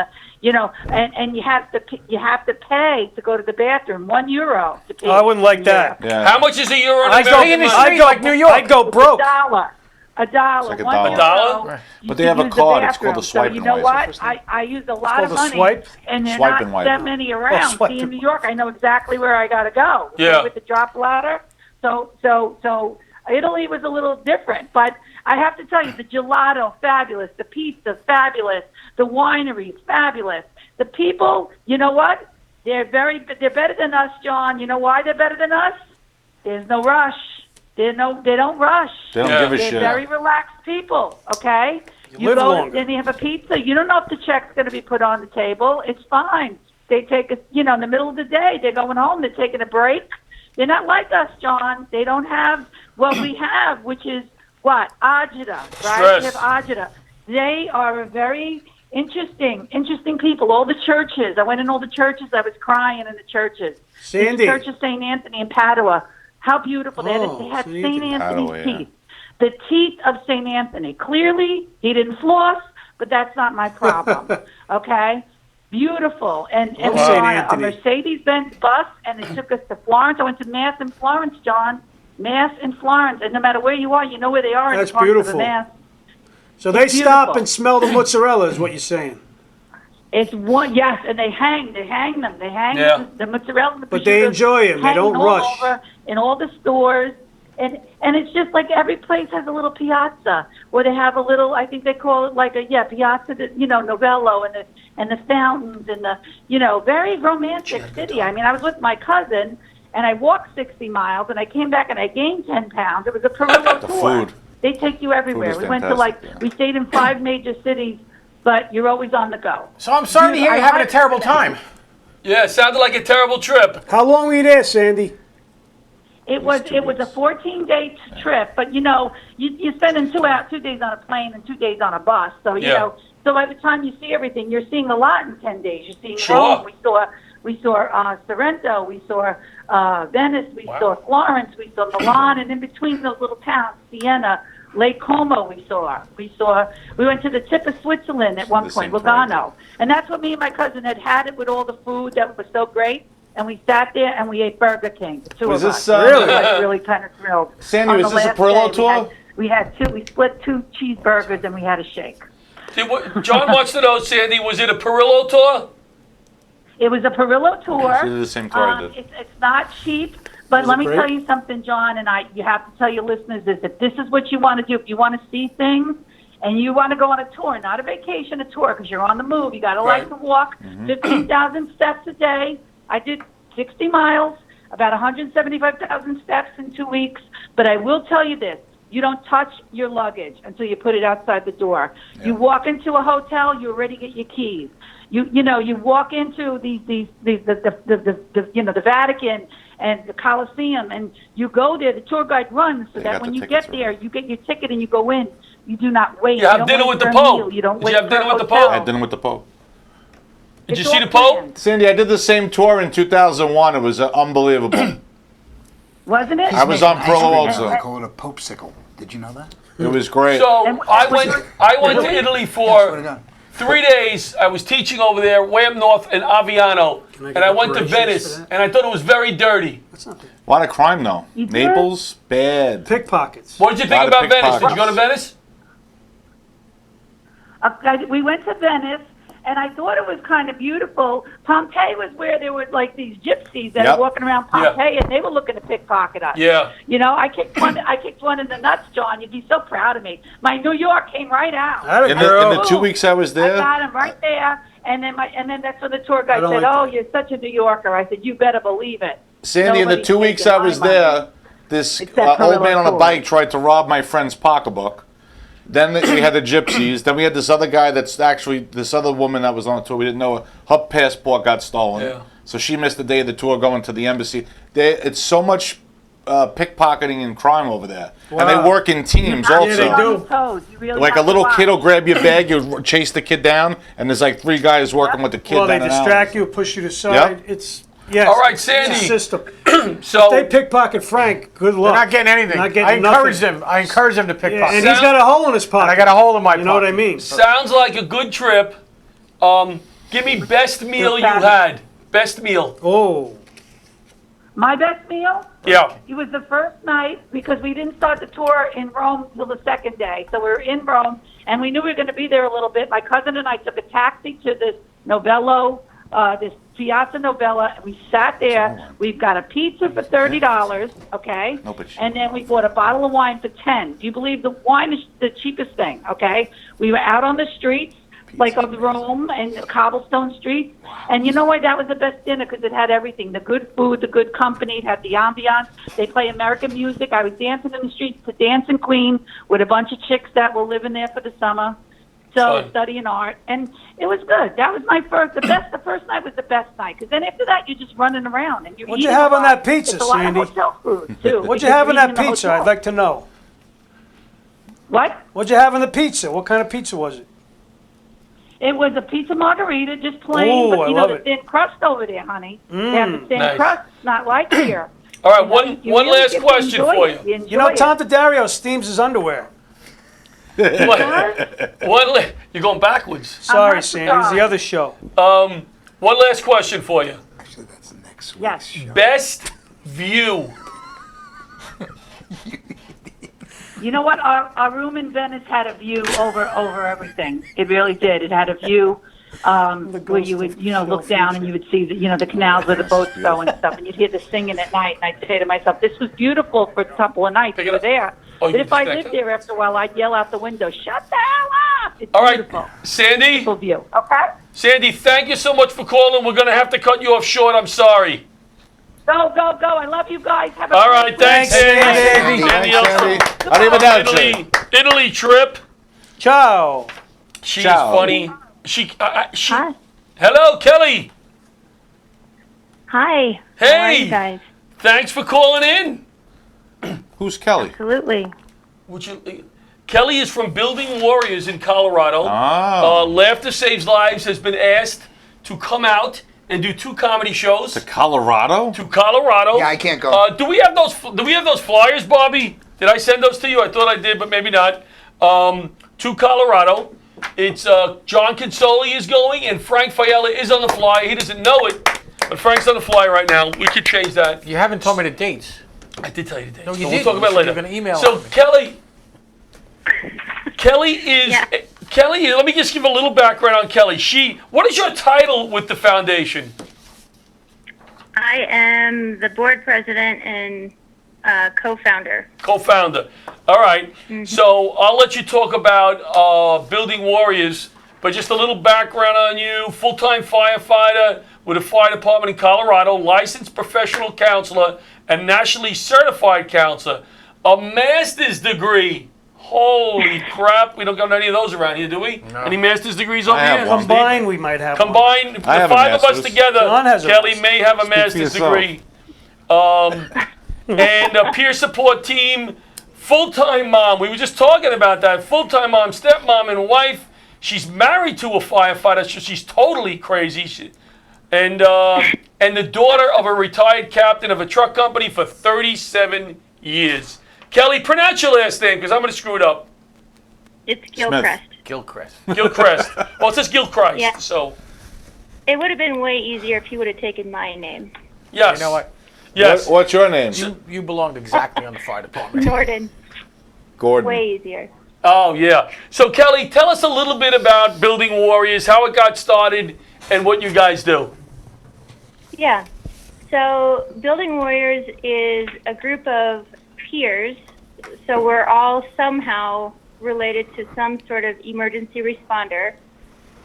Speaker 7: and you have to pay to go to the bathroom. €1 to pay.
Speaker 2: I wouldn't like that.
Speaker 6: Yeah.
Speaker 3: How much is a euro in
Speaker 2: I'd go,
Speaker 3: American money?
Speaker 2: I'd go,
Speaker 5: like New York.
Speaker 2: I'd go broke.
Speaker 7: A dollar.
Speaker 6: like a
Speaker 7: $1.
Speaker 6: dollar.
Speaker 3: A dollar?
Speaker 6: But they have a
Speaker 7: use the
Speaker 6: card. It's called
Speaker 7: bathroom.
Speaker 6: a swipe
Speaker 7: So you
Speaker 6: and
Speaker 7: know
Speaker 6: wipe.
Speaker 7: what? I used a lot of
Speaker 2: called a
Speaker 7: money,
Speaker 2: swipe?
Speaker 7: and there's
Speaker 6: Swipe
Speaker 7: not
Speaker 6: and wipe.
Speaker 7: that many around.
Speaker 2: swipe
Speaker 7: See, in
Speaker 2: and-
Speaker 7: New York, I know exactly where I got to go.
Speaker 3: Yeah.
Speaker 7: With the drop ladder. So Italy was a little different, but I have to tell you, the gelato, fabulous. The pizza, fabulous. The wineries, fabulous. The people, you know what? They're better than us, John. You know why they're better than us? There's no rush. They don't rush.
Speaker 6: They don't
Speaker 3: Yeah.
Speaker 6: give a
Speaker 7: They're
Speaker 6: shit.
Speaker 7: very relaxed people, okay? You
Speaker 2: live
Speaker 7: go,
Speaker 2: longer.
Speaker 7: then you have a pizza. You don't know if the check's going to be put on the table. It's fine. They take a, in the middle of the day, they're going home, they're taking a break. They're not like us, John. They don't have what we have, which is what? Agita, right?
Speaker 3: Stress.
Speaker 7: They have agita. They are a very Interesting people. All the churches. I went in all the churches. I was crying in the churches.
Speaker 2: Sandy.
Speaker 7: The Church of St. Anthony in Padua. How beautiful. They
Speaker 2: Oh,
Speaker 7: had
Speaker 2: St.
Speaker 7: St.
Speaker 2: Anthony.
Speaker 7: Anthony's
Speaker 6: Padua, yeah.
Speaker 7: teeth. The teeth of St. Anthony. Clearly, he didn't floss, but that's not my problem. Okay? Beautiful. And we
Speaker 2: Love
Speaker 7: were
Speaker 2: St.
Speaker 7: on a
Speaker 2: Anthony.
Speaker 7: Mercedes-Benz bus, and they took us to Florence. I went to Mass in Florence, John. Mass in Florence. And no matter where you are, you know where they are
Speaker 2: That's
Speaker 7: in the parts of
Speaker 2: beautiful.
Speaker 7: the Mass.
Speaker 2: So they
Speaker 7: It's
Speaker 2: stop
Speaker 7: beautiful.
Speaker 2: and smell the mozzarella, is what you're saying.
Speaker 7: It's one, yes, and they hang them. They hang
Speaker 3: Yeah.
Speaker 7: the mozzarella. And the
Speaker 2: But they
Speaker 7: prosciutto
Speaker 2: enjoy 'em. They
Speaker 7: hanging
Speaker 2: don't
Speaker 7: all
Speaker 2: rush.
Speaker 7: over in all the stores, and it's just like every place has a little piazza, where they have a little. I think they call it like a piazza. Novello and the fountains and the very romantic city. I mean, I was with my cousin, and I walked 60 miles, and I came back and I gained 10 pounds. It was a Perillo
Speaker 6: The
Speaker 7: tour.
Speaker 6: food.
Speaker 7: They take you everywhere.
Speaker 6: is
Speaker 7: We went to
Speaker 6: fantastic, yeah.
Speaker 7: we stayed in 5 major cities, but you're always on the go.
Speaker 5: So I'm sorry to hear
Speaker 7: I
Speaker 5: you're having a
Speaker 7: had-
Speaker 5: terrible time.
Speaker 3: Yeah, it sounded like a terrible trip.
Speaker 2: How long were you there, Sandy?
Speaker 7: It was a 14-day trip, but you're spending 2 days on a plane and 2 days on a bus. So so by the time you see everything, you're seeing a lot in 10 days. You're seeing
Speaker 3: Sure.
Speaker 7: Rome. We saw Sorrento. We saw Venice. We saw Florence. We saw Milan, and in between those little towns, Siena, Lake Como. We went to the tip of Switzerland at one
Speaker 6: The
Speaker 7: point,
Speaker 6: same time.
Speaker 7: Lugano, and that's what me and my cousin had it with all the food that was so great. And we sat there and we ate Burger King, the two
Speaker 6: Was
Speaker 7: of
Speaker 6: this,
Speaker 7: us.
Speaker 6: Really?
Speaker 7: We were, like, really kind of thrilled.
Speaker 6: Sandy,
Speaker 7: On
Speaker 6: was
Speaker 7: the
Speaker 6: this a
Speaker 7: last
Speaker 6: Perillo
Speaker 7: day,
Speaker 6: tour?
Speaker 7: We split 2 cheeseburgers and we had a shake.
Speaker 3: John wants to know, Sandy, was it a Perillo tour?
Speaker 7: It was a Perillo tour.
Speaker 6: She did the same tour I did.
Speaker 7: It's not cheap, but
Speaker 2: Was
Speaker 7: let
Speaker 2: it
Speaker 7: me
Speaker 2: great?
Speaker 7: tell you something, John, and you have to tell your listeners this. If this is what you want to do, if you want to see things and you want to go on a tour, not a vacation, a tour, because you're on the move. You got to like to walk 15,000 steps a day. I did 60 miles, about 175,000 steps in 2 weeks. But I will tell you this. You don't touch your luggage until you put it outside the door. Yeah. You walk into a hotel, you already get your keys. You walk into the Vatican and the Colosseum, and you go there. The tour guide runs so that when you get there, you get your ticket and you go in. You do not wait.
Speaker 3: You have dinner with the Pope.
Speaker 7: You don't
Speaker 3: Did
Speaker 7: wait
Speaker 3: you have
Speaker 7: for a
Speaker 3: dinner with the
Speaker 7: hotel.
Speaker 3: Pope?
Speaker 6: I had dinner with the Pope.
Speaker 3: Did you
Speaker 7: It's
Speaker 3: see
Speaker 7: all
Speaker 3: the Pope?
Speaker 7: planned.
Speaker 6: Sandy, I did the same tour in 2001. It was unbelievable.
Speaker 7: Wasn't it?
Speaker 6: I was on Perillo also.
Speaker 4: They call it a popesicle. Did you know that?
Speaker 6: It was great.
Speaker 3: So
Speaker 7: And-
Speaker 3: I went to Italy
Speaker 4: Swear to
Speaker 3: for
Speaker 4: God.
Speaker 3: 3 days. I was teaching over there, way up north in Aviano,
Speaker 2: Can I
Speaker 3: and
Speaker 2: get
Speaker 3: I went to
Speaker 2: reparations
Speaker 3: Venice,
Speaker 2: for that?
Speaker 3: and I thought it was very dirty.
Speaker 2: That's not bad.
Speaker 6: A lot of crime, though.
Speaker 7: You did?
Speaker 6: Naples, bad.
Speaker 2: Pickpockets.
Speaker 3: What did you think
Speaker 6: Lot of
Speaker 3: about Venice? Did you go to
Speaker 6: pickpockets.
Speaker 3: Venice?
Speaker 7: We went to Venice, and I thought it was kind of beautiful. Pompeii was where there were like these gypsies that
Speaker 6: Yep.
Speaker 7: were walking around Pompeii, and they were looking to pickpocket us.
Speaker 3: Yeah.
Speaker 7: I kicked one in the nuts, John. You'd be so proud of me. My New York came right out.
Speaker 2: Atta
Speaker 6: In
Speaker 2: girl.
Speaker 6: the 2 weeks I was
Speaker 7: I
Speaker 6: there,
Speaker 7: got him right there, and then that's when the tour guide
Speaker 2: I don't
Speaker 7: said,
Speaker 2: like
Speaker 7: "Oh,
Speaker 2: that.
Speaker 7: you're such a New Yorker." I said, "You better believe it."
Speaker 6: Sandy, in the
Speaker 7: Nobody's
Speaker 6: 2 weeks
Speaker 7: taking
Speaker 6: I was
Speaker 7: my money.
Speaker 6: there, this
Speaker 7: Except
Speaker 6: old
Speaker 7: Perillo
Speaker 6: man on a
Speaker 7: Tour.
Speaker 6: bike tried to rob my friend's pocketbook. Then we had the gypsies. Then we had this other guy this other woman that was on the tour. We didn't know her passport got stolen.
Speaker 3: Yeah.
Speaker 6: So she missed the day of the tour going to the embassy. It's so much pickpocketing and crime over there. And they
Speaker 2: Wow.
Speaker 6: work in teams
Speaker 2: Yeah,
Speaker 6: also.
Speaker 2: they
Speaker 7: On
Speaker 2: do.
Speaker 7: your toes. You really
Speaker 6: Like a
Speaker 7: have to
Speaker 6: little
Speaker 7: watch.
Speaker 6: kid will grab your bag, you chase the kid down, and there's like 3 guys working with the kid
Speaker 2: Well, they
Speaker 6: down an alley.
Speaker 2: distract you, push you to the side.
Speaker 6: Yep.
Speaker 2: It's yes.
Speaker 3: All right,
Speaker 2: it's
Speaker 3: Sandy.
Speaker 2: a system.
Speaker 3: So
Speaker 2: They pickpocket Frank. Good
Speaker 5: They're
Speaker 2: luck.
Speaker 5: not getting anything.
Speaker 2: Not getting
Speaker 5: I encourage
Speaker 2: nothing.
Speaker 5: them. I encourage them to pick
Speaker 2: Yeah,
Speaker 5: pockets.
Speaker 2: and he's got a hole in his pocket.
Speaker 5: And I got a hole in my
Speaker 2: You know what I
Speaker 5: pocket.
Speaker 2: mean?
Speaker 3: sounds like a good trip. Give me best meal you had. Best meal.
Speaker 2: Oh,
Speaker 7: My best meal?
Speaker 3: Yeah.
Speaker 7: It was the first night because we didn't start the tour in Rome till the second day. So we were in Rome, and we knew we were going to be there a little bit. My cousin and I took a taxi to this Novello, this Piazza Novella, and we sat there. We've got a pizza for $30, okay?
Speaker 6: No, but she-
Speaker 7: And then we bought a bottle of wine for 10. Do you believe the wine is the cheapest thing, okay? We were out on the streets, like of Rome and cobblestone streets. And you know why that was the best dinner? Because it had everything. The good food, the good company, it had the ambiance. They play American music. I was dancing in the streets to Dancing Queen with a bunch of chicks that were living there for the summer. So
Speaker 3: Fun.
Speaker 7: studying art. And it was good. That was my first, the first night was the best night. Because then after that, you're just running around. And you're
Speaker 2: What'd you
Speaker 7: eating
Speaker 2: have
Speaker 7: a
Speaker 2: on
Speaker 7: lot.
Speaker 2: that pizza,
Speaker 7: It's a lot
Speaker 2: Sandy?
Speaker 7: of hotel food, too.
Speaker 2: what'd you
Speaker 7: because
Speaker 2: have on
Speaker 7: you're
Speaker 2: that
Speaker 7: eating in the
Speaker 2: pizza?
Speaker 7: hotel.
Speaker 2: I'd like to know.
Speaker 7: What?
Speaker 2: What'd you have on the pizza? What kind of pizza was it?
Speaker 7: It was a pizza margarita, just plain,
Speaker 2: Ooh,
Speaker 7: but
Speaker 2: I
Speaker 7: you know
Speaker 2: love
Speaker 7: the
Speaker 2: it.
Speaker 7: thin crust over there, honey. They have the thin
Speaker 3: Nice.
Speaker 7: crust, not like here.
Speaker 3: All right,
Speaker 7: You
Speaker 3: one
Speaker 7: really
Speaker 3: last
Speaker 7: get to
Speaker 3: question
Speaker 7: enjoy
Speaker 3: for
Speaker 7: it.
Speaker 3: you.
Speaker 2: You know,
Speaker 7: enjoy
Speaker 2: Tom
Speaker 7: it.
Speaker 2: Daddario steams his underwear.
Speaker 3: You're going backwards.
Speaker 2: Sorry,
Speaker 7: not
Speaker 2: Sandy. It's the
Speaker 7: surprised.
Speaker 2: other show.
Speaker 3: One last question for you.
Speaker 4: Actually, that's next week's
Speaker 7: Yes.
Speaker 4: show.
Speaker 3: Best view.
Speaker 7: You know what? Our room in Venice had a view over everything. It really did. It had a view where you would, look down and you would see the canals where the boats go and stuff, and you'd hear the singing at night. And I'd say to myself, "This was beautiful for a couple of nights
Speaker 3: Pick
Speaker 7: we
Speaker 3: it
Speaker 7: were
Speaker 3: up.
Speaker 7: there."
Speaker 3: Oh, you
Speaker 7: But if I
Speaker 3: disconnect
Speaker 7: lived
Speaker 3: it?
Speaker 7: there after a while, I'd yell out the window, "Shut the hell up!" It's
Speaker 3: All right,
Speaker 7: beautiful.
Speaker 3: Sandy.
Speaker 7: Beautiful view. Okay.
Speaker 3: Sandy, thank you so much for calling. We're going to have to cut you off short. I'm sorry.
Speaker 7: Go, go, go! I love you guys. Have a
Speaker 3: All
Speaker 7: great
Speaker 3: right,
Speaker 7: week.
Speaker 3: thanks,
Speaker 2: Sandy.
Speaker 3: Sandy.
Speaker 6: Thanks, Sandy.
Speaker 3: Else-
Speaker 6: Arrivederci.
Speaker 3: Italy trip.
Speaker 2: Ciao.
Speaker 3: She's
Speaker 6: Ciao.
Speaker 3: funny. She.
Speaker 8: Hi.
Speaker 3: Hello, Kelly.
Speaker 8: Hi. How are
Speaker 3: Hey.
Speaker 8: you guys?
Speaker 3: Thanks for calling in.
Speaker 6: Who's Kelly?
Speaker 8: Absolutely.
Speaker 3: Would you? Kelly is from Building Warriors in Colorado.
Speaker 6: Oh.
Speaker 3: Laughter Saves Lives has been asked to come out and do 2 comedy shows
Speaker 6: To Colorado?
Speaker 3: to Colorado.
Speaker 4: Yeah, I can't go.
Speaker 3: Do we have those flyers, Bobby? Did I send those to you? I thought I did, but maybe not. To Colorado. It's John Consoli is going, and Frank Fiella is on the flyer. He doesn't know it, but Frank's on the flyer right now. We could change that.
Speaker 5: You haven't told me the dates.
Speaker 3: I did tell you the date.
Speaker 5: No, you
Speaker 3: so
Speaker 5: didn't.
Speaker 3: We'll talk about
Speaker 5: You
Speaker 3: it
Speaker 5: said
Speaker 3: later.
Speaker 5: you were gonna email
Speaker 3: So
Speaker 5: me.
Speaker 3: Kelly is
Speaker 8: Yeah.
Speaker 3: Kelly. Let me just give a little background on Kelly. What is your title with the foundation?
Speaker 8: I am the board president and co-founder.
Speaker 3: Co-founder. All right. So I'll let you talk about Building Warriors, but just a little background on you. Full-time firefighter with a fire department in Colorado, licensed professional counselor, and nationally certified counselor. A master's degree. Holy crap. We don't got any of those around here, do we?
Speaker 5: No.
Speaker 3: Any master's degrees over
Speaker 6: I have
Speaker 3: here?
Speaker 6: one.
Speaker 2: Combined, we might have one.
Speaker 3: Combined, the
Speaker 6: I have a
Speaker 3: 5 of us
Speaker 6: master's.
Speaker 3: together,
Speaker 2: John has a
Speaker 3: Kelly
Speaker 2: master's.
Speaker 3: may have a
Speaker 6: Speak for
Speaker 3: master's
Speaker 6: yourself.
Speaker 3: degree. And a peer support team, full-time mom. We were just talking about that. Full-time mom, stepmom, and wife. She's married to a firefighter, so she's totally crazy. And the daughter of a retired captain of a truck company for 37 years. Kelly, pronounce your last name, because I'm going to screw it up.
Speaker 8: It's Gilchrist.
Speaker 5: Gilchrist.
Speaker 3: Gilchrist. Well, it says Gilchrist,
Speaker 8: Yeah.
Speaker 3: so
Speaker 8: It would have been way easier if you would have taken my name,
Speaker 3: yes.
Speaker 5: You know what?
Speaker 3: Yes.
Speaker 6: What's your name?
Speaker 5: You belonged exactly on the fire department.
Speaker 8: Jordan.
Speaker 6: Gordon.
Speaker 8: Way easier.
Speaker 3: Oh, yeah. So, Kelly, tell us a little bit about Building Warriors, how it got started, and what you guys do.
Speaker 8: Yeah. So Building Warriors is a group of peers. So we're all somehow related to some sort of emergency responder.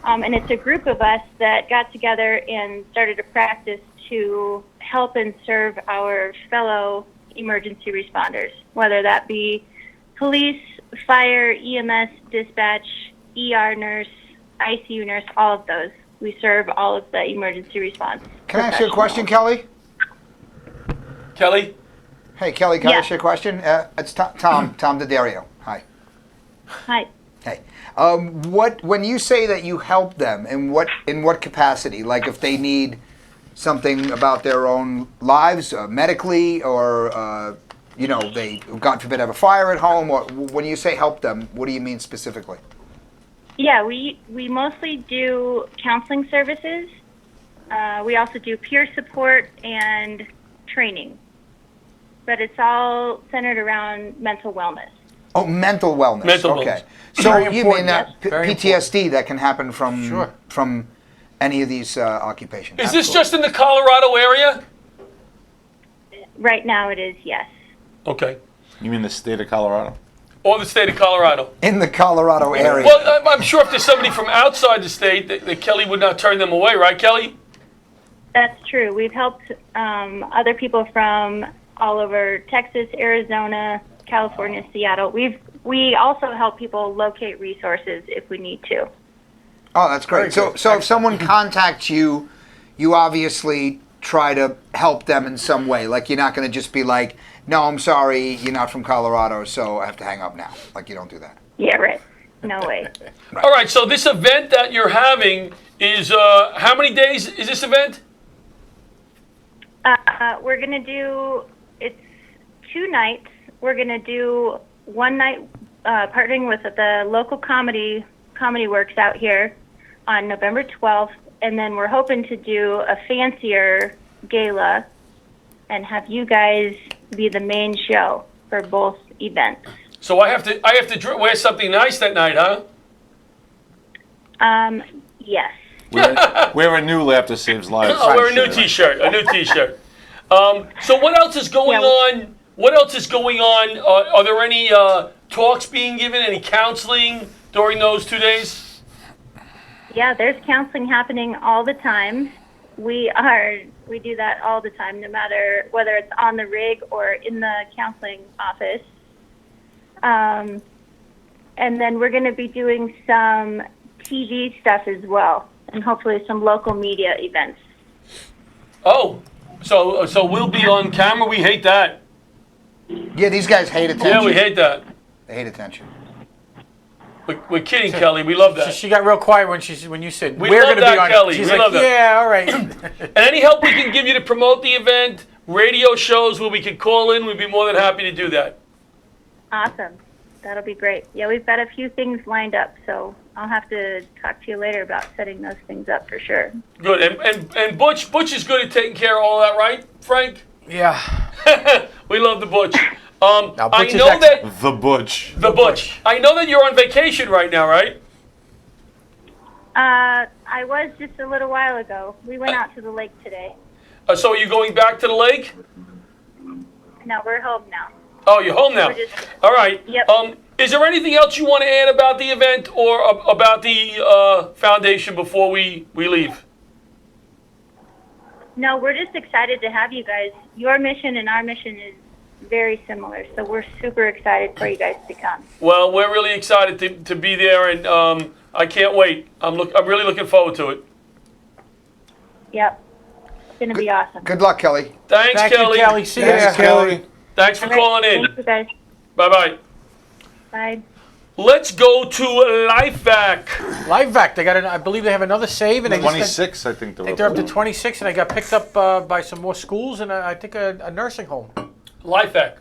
Speaker 8: And it's a group of us that got together and started a practice to help and serve our fellow emergency responders, whether that be police, fire, EMS, dispatch, ER nurse, ICU nurse, all of those. We serve all of the emergency response.
Speaker 4: Can I ask you a question, Kelly?
Speaker 3: Kelly?
Speaker 4: Hey, Kelly, can I
Speaker 8: Yeah.
Speaker 4: ask you a question? It's Tom Daddario. Hi.
Speaker 8: Hi.
Speaker 4: Hey. When you say that you help them, in what capacity? Like if they need something about their own lives, medically, or they, God forbid, have a fire at home, or when you say help them, what do you mean specifically?
Speaker 8: Yeah, we mostly do counseling services. We also do peer support and training. But it's all centered around mental wellness.
Speaker 4: Oh, mental wellness.
Speaker 3: Mental
Speaker 4: okay.
Speaker 3: wellness.
Speaker 4: So
Speaker 5: Very
Speaker 4: you mean
Speaker 5: important,
Speaker 4: that
Speaker 5: yes. Very
Speaker 4: PTSD that can happen from
Speaker 5: Sure.
Speaker 4: from any of these occupations?
Speaker 3: Is this just in the Colorado area?
Speaker 8: Right now it is, yes.
Speaker 3: Okay.
Speaker 6: You mean the state of Colorado?
Speaker 3: Or the state of Colorado?
Speaker 4: in the Colorado area?
Speaker 3: Well, I'm sure if there's somebody from outside the state, that Kelly would not turn them away, right, Kelly?
Speaker 8: That's true. We've helped other people from all over Texas, Arizona, California, Seattle. We also help people locate resources if we need to.
Speaker 4: Oh, that's great.
Speaker 5: Very
Speaker 4: So
Speaker 5: good.
Speaker 4: if someone contacts you, you obviously try to help them in some way. Like you're not going to just be like, "No, I'm sorry, you're not from Colorado, so I have to hang up now." Like you don't do that.
Speaker 8: Yeah, right. No way.
Speaker 3: All right, so this event that you're having is how many days is this event?
Speaker 8: We're going to do, it's 2 nights. We're going to do one night partnering with the local Comedy Works out here on November 12th. And then we're hoping to do a fancier gala and have you guys be the main show for both events.
Speaker 3: So I have to wear something nice that night, huh?
Speaker 8: Yes.
Speaker 6: Wear a new Laughter Saves Lives.
Speaker 3: I'll wear a new T-shirt. A new T-shirt. So what else is going on? What else is going on? Are there any talks being given? Any counseling during those 2 days?
Speaker 8: Yeah, there's counseling happening all the time. We do that all the time, no matter whether it's on the rig or in the counseling office. And then we're going to be doing some TV stuff as well, and hopefully some local media events.
Speaker 3: Oh, so we'll be on camera. We hate that.
Speaker 4: Yeah, these guys hate attention.
Speaker 3: Yeah, we hate that.
Speaker 4: They hate attention.
Speaker 3: We're kidding, Kelly. We love that.
Speaker 5: She got real quiet when you said
Speaker 3: We
Speaker 5: we're
Speaker 3: love
Speaker 5: going to be
Speaker 3: that,
Speaker 5: on.
Speaker 3: Kelly.
Speaker 5: She's
Speaker 3: We
Speaker 5: like,
Speaker 3: love that.
Speaker 5: yeah, all right.
Speaker 3: And any help we can give you to promote the event, radio shows where we can call in, we'd be more than happy to do that.
Speaker 8: Awesome. That'll be great. Yeah, we've got a few things lined up, so I'll have to talk to you later about setting those things up for sure.
Speaker 3: Good. And Butch is good at taking care of all that, right, Frank?
Speaker 5: Yeah.
Speaker 3: We love the Butch.
Speaker 5: Butch
Speaker 3: I
Speaker 5: is
Speaker 3: know
Speaker 5: excellent.
Speaker 3: that
Speaker 6: The Butch.
Speaker 3: the Butch. I know that you're on vacation right now, right?
Speaker 8: I was just a little while ago. We went out to the lake today.
Speaker 3: So are you going back to the lake?
Speaker 8: No, we're home now.
Speaker 3: Oh, you're home now.
Speaker 8: We're just-
Speaker 3: All right.
Speaker 8: Yep.
Speaker 3: Is there anything else you want to add about the event or about the foundation before we leave?
Speaker 8: No, we're just excited to have you guys. Your mission and our mission is very similar, so we're super excited for you guys to come.
Speaker 3: Well, we're really excited to be there, and I can't wait. I'm really looking forward to it.
Speaker 8: Yep. It's going to be awesome.
Speaker 4: Good luck, Kelly.
Speaker 3: Thanks,
Speaker 5: Thank
Speaker 3: Kelly.
Speaker 5: you, Kelly. See
Speaker 6: Thanks,
Speaker 5: ya.
Speaker 6: Kelly.
Speaker 3: Thanks for
Speaker 8: All right,
Speaker 3: calling in.
Speaker 8: Thank you guys.
Speaker 3: Bye-bye.
Speaker 8: Bye.
Speaker 3: Let's go to LifeVac.
Speaker 5: LifeVac, I believe they have another save, and they just
Speaker 6: 26, I think
Speaker 5: they're up to 26, and they got picked up by some more schools and I think a nursing home.
Speaker 3: LifeVac.